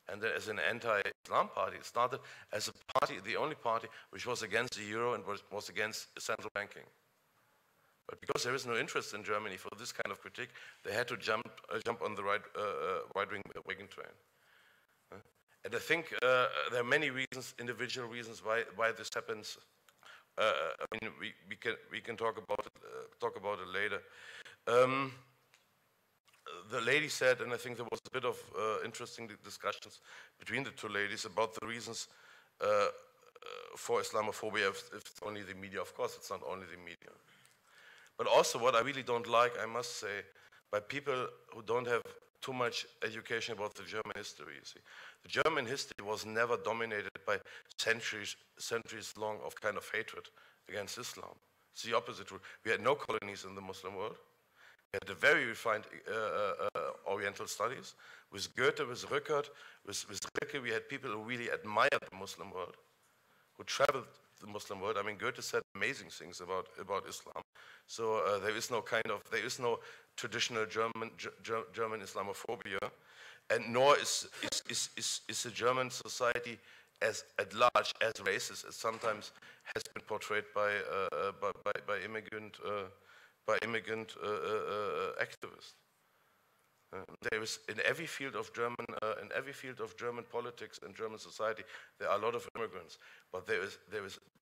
and as an anti-Islam party. It started as a party, the only party which was against the euro and was against central banking. But because there is no interest in Germany for this kind of critique, they had to jump on the right-wing wagon train. And I think there are many reasons, individual reasons, why this happens I mean, we can talk about it later. The lady said, and I think there was a bit of interesting discussions between the two ladies about the reasons for Islamophobia, if it's only the media. Of course, it's not only the media. But also what I really don't like, I must say, by people who don't have too much education about the German history. You see, the German history was never dominated by centuries long of kind of hatred against Islam. It's the opposite. We had no colonies in the Muslim world. We had a very refined Oriental studies. With Goethe, with Rückert, with Rilke, we had people who really admired the Muslim world, who traveled the Muslim world. I mean, Goethe said amazing things about Islam. So there is no traditional German Islamophobia, and nor is the German society as at large as racist as sometimes has been portrayed by immigrant activists. There is in every field of German politics and German society, there are a lot of immigrants. But there is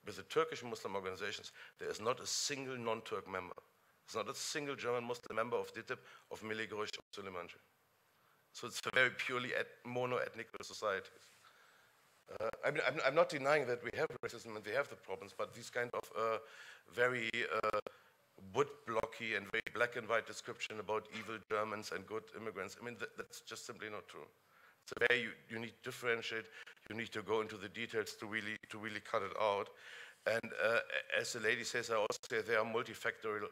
with the Turkish Muslim organizations, there is not a single non-Turk member. There's not a single German Muslim member of DITIB, of Milli Görüş, of Süleymanci. So it's a very purely mono-ethnic society. I mean, I'm not denying that we have racism and we have the problems, but these kind of very wood-blocky and very black and white description about evil Germans and good immigrants, I mean, that's just simply not true. It's a very, you need to differentiate, you need to go into the details to really cut it out. And as the lady says, I also say there are multifactorial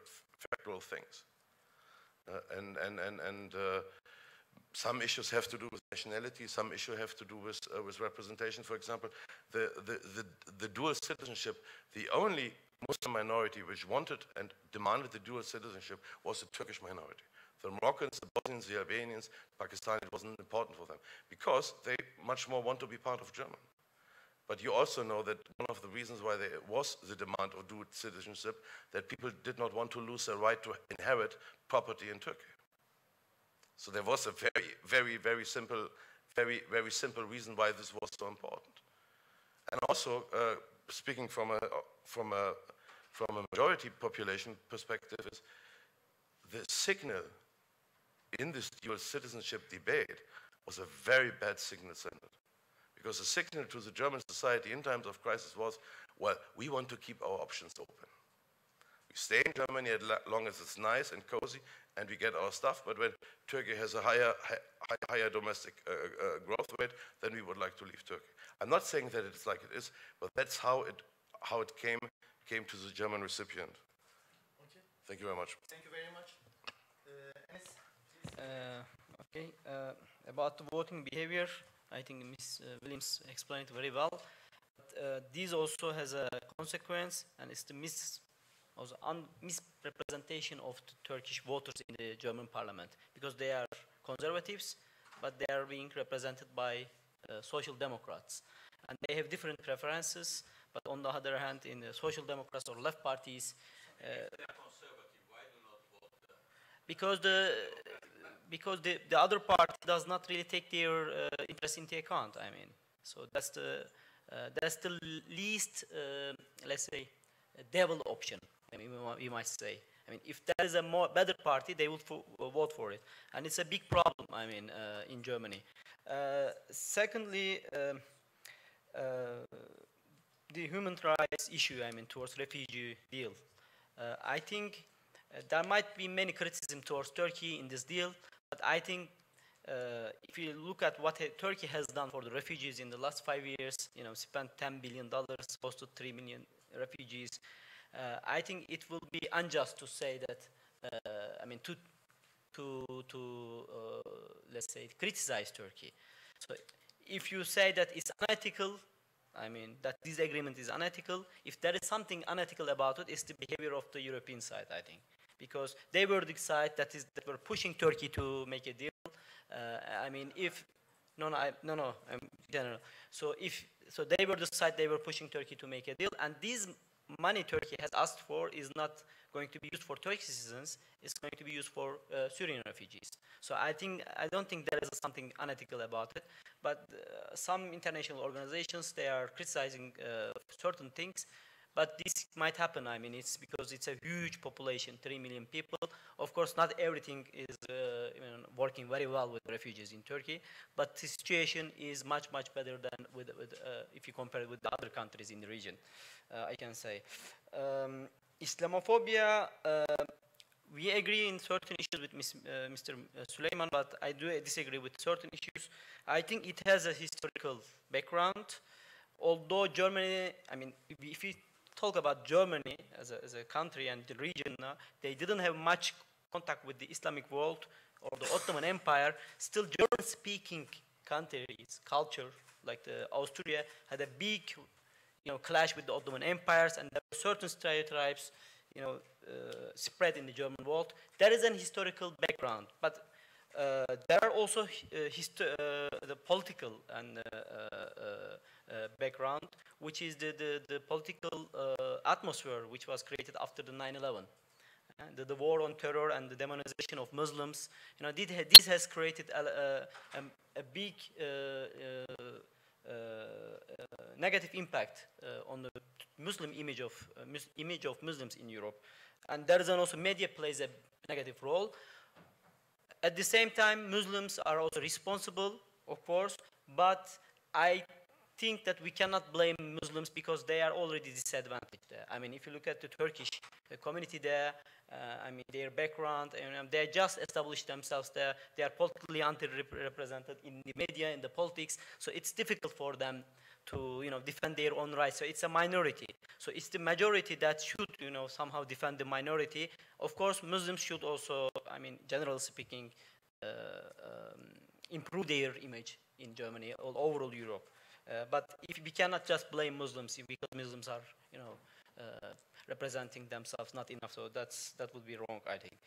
things. Some issues have to do with nationality, some issues have to do with representation. For example, the dual citizenship, the only Muslim minority which wanted and demanded the dual citizenship was the Turkish minority. The Moroccans, the Bosnians, the Albanians, Pakistani, it wasn't important for them because they much more want to be part of Germany. But you also know that one of the reasons why there was the demand of dual citizenship, that people did not want to lose their right to inherit property in Turkey. So there was a very simple reason why this was so important. And also, speaking from a majority population perspective, is the signal in this dual citizenship debate was a very bad signal sent. Because the signal to the German society in times of crisis was, well, we want to keep our options open. We stay in Germany as long as it's nice and cozy and we get our stuff, but when Turkey has a higher domestic growth rate, then we would like to leave Turkey. I'm not saying that it's like it is, but that's how it came to the German recipient. Okay. Thank you very much. Thank you very much. Okay, about the voting behavior, I think Ms. Williams explained very well. But, this also has a consequence, and it's the misrepresentation of the Turkish voters in the German parliament, because they are conservatives, but they are being represented by social democrats. And they have different preferences, but on the other hand, in the social democrats or left parties, if they are conservative, why do not vote? Because the other party does not really take their interest into account. I mean, so that's the least, let's say, devil option. I mean, we might say. I mean, if there is a better party, they will vote for it, and it's a big problem. I mean, in Germany. Secondly, the human rights issue. I mean, towards refugee deal. I think there might be many criticism towards Turkey in this deal, but I think if you look at what Turkey has done for the refugees in the last 5 years, you know, spent $10 billion, close to 3 million refugees. I think it will be unjust to say that. I mean, let's say, criticize Turkey. So, if you say that it's unethical, I mean that this agreement is unethical. If there is something unethical about it, it's the behavior of the European side, I think, because they were the side that were pushing Turkey to make a deal. I mean, if I'm general. So they were the side they were pushing Turkey to make a deal, and this money Turkey has asked for is not going to be used for Turkish citizens. It's going to be used for Syrian refugees. So I don't think there is something unethical about it. But some international organizations, they are criticizing certain things. but this might happen. I mean, it's because it's a huge population, 3 million people. Of course, not everything is working very well with refugees in Turkey, but the situation is much, much better than if you compare it with the other countries in the region, I can say. Islamophobia, we agree in certain issues with Mr. Süleyman, but I do disagree with certain issues. I think it has a historical background. Although Germany, I mean, if we talk about Germany as a country and the region, they didn't have much contact with the Islamic world or the Ottoman Empire. Still, German-speaking countries, culture, like the Austria, had a big, clash with the Ottoman empires, and there were certain stereotypes, spread in the German world. There is an historical background, but there are also the political and background, which is the political atmosphere which was created after the 9/11. And the war on terror and the demonization of Muslims, this has created a big negative impact on the Muslim image of Muslims in Europe, and there is also media plays a negative role. At the same time, Muslims are also responsible, of course, but I think that we cannot blame Muslims because they are already disadvantaged there. I mean, if you look at the Turkish community there, I mean, their background, they just established themselves there. They are politically underrepresented in the media, in the politics, so it's difficult for them to, defend their own rights. So it's a minority. So it's the majority that should, somehow defend the minority. Of course, Muslims should also, I mean, generally speaking, improve their image in Germany or overall Europe. But if we cannot just blame Muslims because Muslims are, representing themselves not enough, so that would be wrong, I think.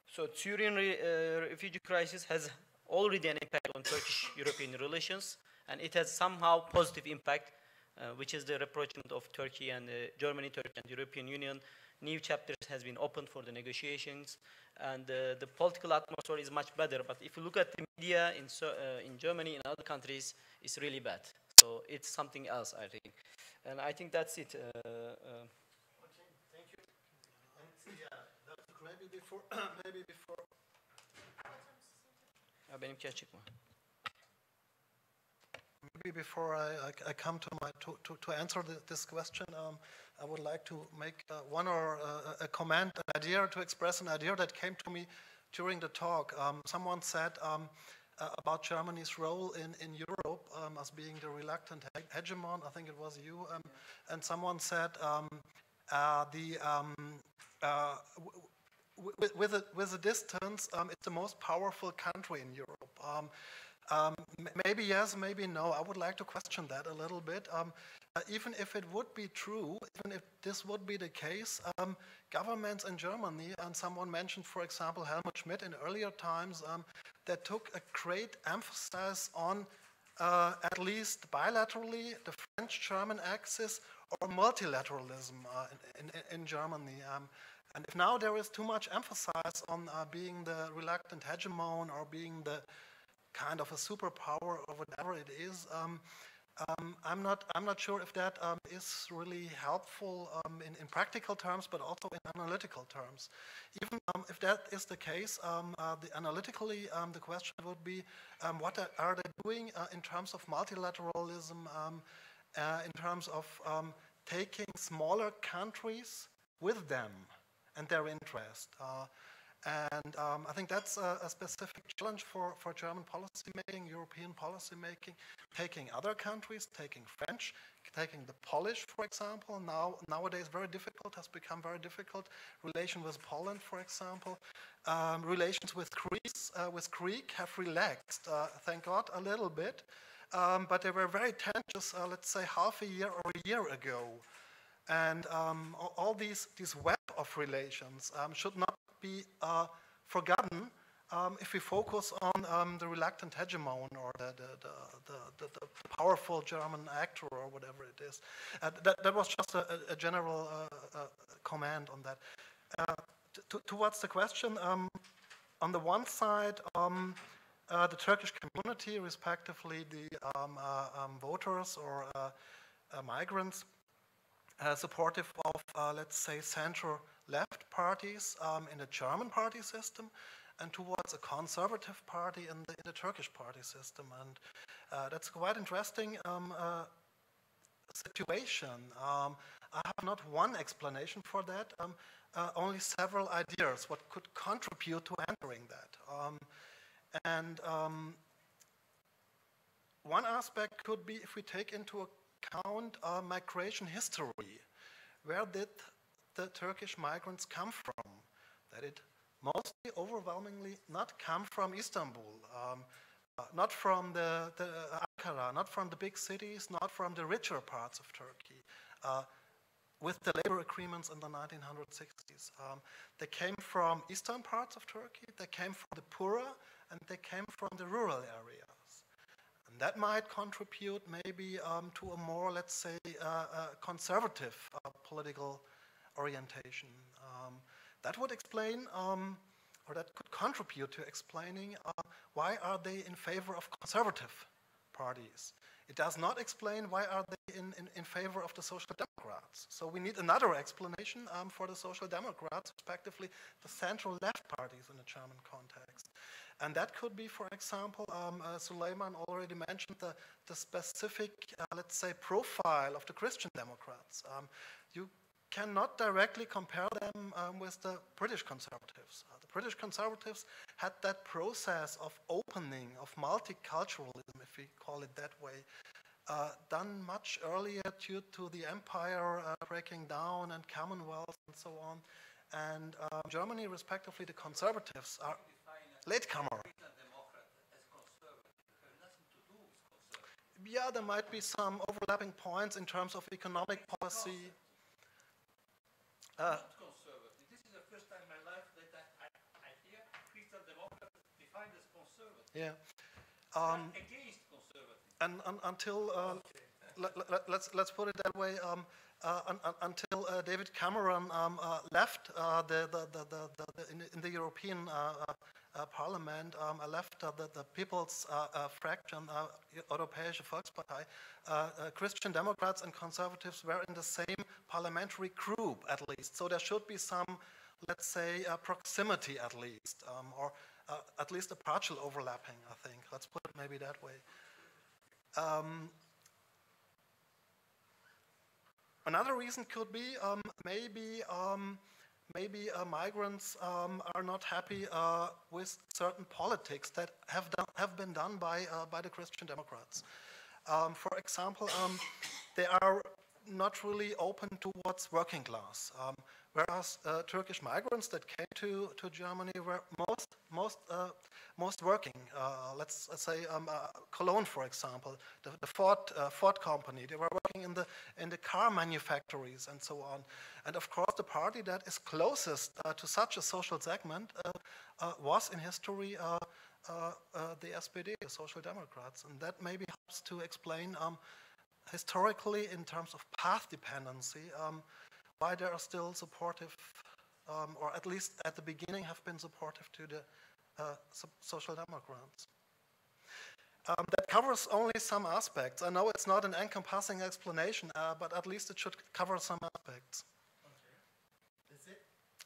So Syrian refugee crisis has already an impact on Turkish-European relations, and it has somehow positive impact, which is the rapprochement of Turkey and Germany, Turkey and the European Union. New chapters has been opened for the negotiations, and the political atmosphere is much better. But if you look at the media in Germany and other countries, it's really bad. So it's something else, I think. And I think that's it. Okay, thank you. And maybe before. Benimki açık mı? Maybe before I come to answer this question, I would like to make a comment, an idea, to express an idea that came to me during the talk. Someone said about Germany's role in Europe as being the reluctant hegemon. I think it was you. And someone said with a distance, it's the most powerful country in Europe. Maybe yes, maybe no. I would like to question that a little bit. Even if it would be true, even if this would be the case, governments in Germany, and someone mentioned, for example, Helmut Schmidt in earlier times, that took a great emphasis on at least bilaterally the French-German axis or multilateralism in Germany. And if now there is too much emphasis on being the reluctant hegemon or being the kind of a superpower or whatever it is, I'm not sure if that is really helpful in practical terms, but also in analytical terms. Even if that is the case, analytically, the question would be, what are they doing in terms of multilateralism, in terms of taking smaller countries with them and their interest? And I think that's a specific challenge for German policymaking, European policymaking, taking other countries, taking French, taking the Polish, for example. Nowadays very difficult, has become very difficult. Relation with Poland, for example. Relations with Greek have relaxed, thank God, a little bit. But they were very tense, let's say half a year or a year ago. And all these web of relations should not be forgotten if we focus on the reluctant hegemon or the powerful German actor or whatever it is. That was just a general comment on that. Towards the question, on the one side, the Turkish community, respectively the voters or migrants, supportive of, let's say, center-left parties in the German party system, and towards a conservative party in the Turkish party system. And that's quite interesting situation. I have not one explanation for that, only several ideas what could contribute to entering that. One aspect could be if we take into account migration history. Where did the Turkish migrants come from? That it mostly, overwhelmingly, not come from Istanbul, not from the Ankara, not from the big cities, not from the richer parts of Turkey. With the labor agreements in the 1960s. They came from eastern parts of Turkey, they came from the poorer, and they came from the rural areas. And that might contribute maybe to a more, let's say, conservative political orientation. That would explain, or that could contribute to explaining why are they in favor of conservative parties. It does not explain why are they in favor of the Social Democrats. So we need another explanation for the Social Democrats, respectively the central-left parties in the German context. And that could be, for example, Suleiman already mentioned the specific, let's say, profile of the Christian Democrats. You cannot directly compare them with the British Conservatives. The British Conservatives had that process of opening, of multiculturalism, if we call it that way, done much earlier due to the empire breaking down and Commonwealth and so on. And Germany, respectively, the Conservatives are latecomer. Yeah, there might be some overlapping points in terms of economic policy. Not conservative. This is the first time in my life that I hear Christian Democrats defined as conservative. Yeah. Against conservative. And until let's put it that way. Until David Cameron left in the European Parliament, left the People's Fraction, Europäische Volkspartei, Christian Democrats and Conservatives were in the same parliamentary group, at least. So there should be some, let's say, proximity at least, or at least a partial overlapping, I think. Let's put it maybe that way. Another reason could be maybe migrants are not happy with certain politics that have been done by the Christian Democrats. For example, they are not really open towards working class, whereas Turkish migrants that came to Germany were most working. Let's say Cologne, for example, the Ford company. They were working in the car manufactories and so on. And of course, the party that is closest to such a social segment was in history the SPD, the Social Democrats, and that maybe helps to explain historically, in terms of path dependency, why they are still supportive, or at least at the beginning have been supportive to the Social Democrats. That covers only some aspects. I know it's not an encompassing explanation, but at least it should cover some aspects. Okay. That's it?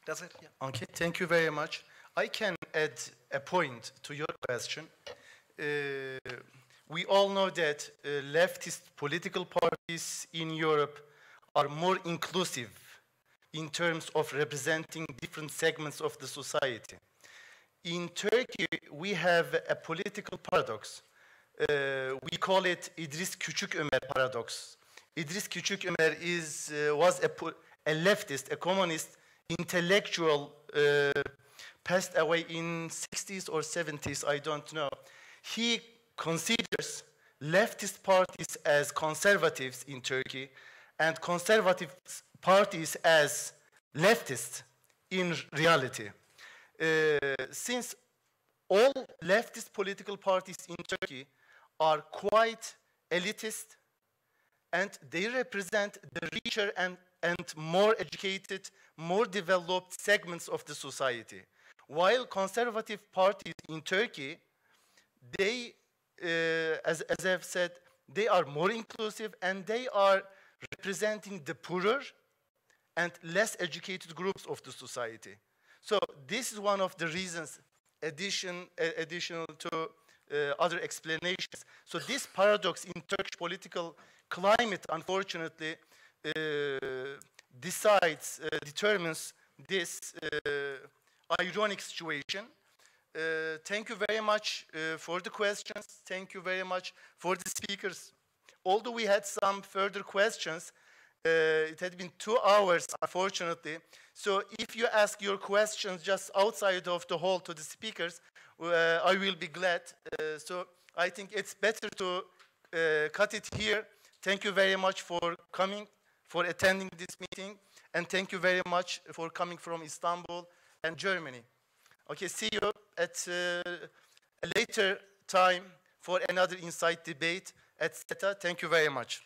That's it, yeah. Okay, thank you very much. I can add a point to your question. We all know that leftist political parties in Europe are more inclusive in terms of representing different segments of the society. In Turkey, we have a political paradox. We call it İdris Küçükömer paradox. İdris Küçükömer was a leftist, a communist intellectual, passed away in 60s or 70s, I don't know. He considers leftist parties as conservatives in Turkey and conservative parties as leftists in reality. Since all leftist political parties in Turkey are quite elitist and they represent the richer and more educated, more developed segments of the society, while conservative parties in Turkey, they, as I've said, they are more inclusive and they are representing the poorer and less educated groups of the society. So this is one of the reasons, additional to other explanations. So this paradox in Turkish political climate, unfortunately, determines this ironic situation. Thank you very much for the questions. Thank you very much for the speakers. Although we had some further questions, it had been 2 hours, unfortunately. So if you ask your questions just outside of the hall to the speakers, I will be glad. So I think it's better to cut it here. Thank you very much for coming, for attending this meeting, and thank you very much for coming from Istanbul and Germany. Okay, see you at a later time for another Insight debate at SETA. Thank you very much.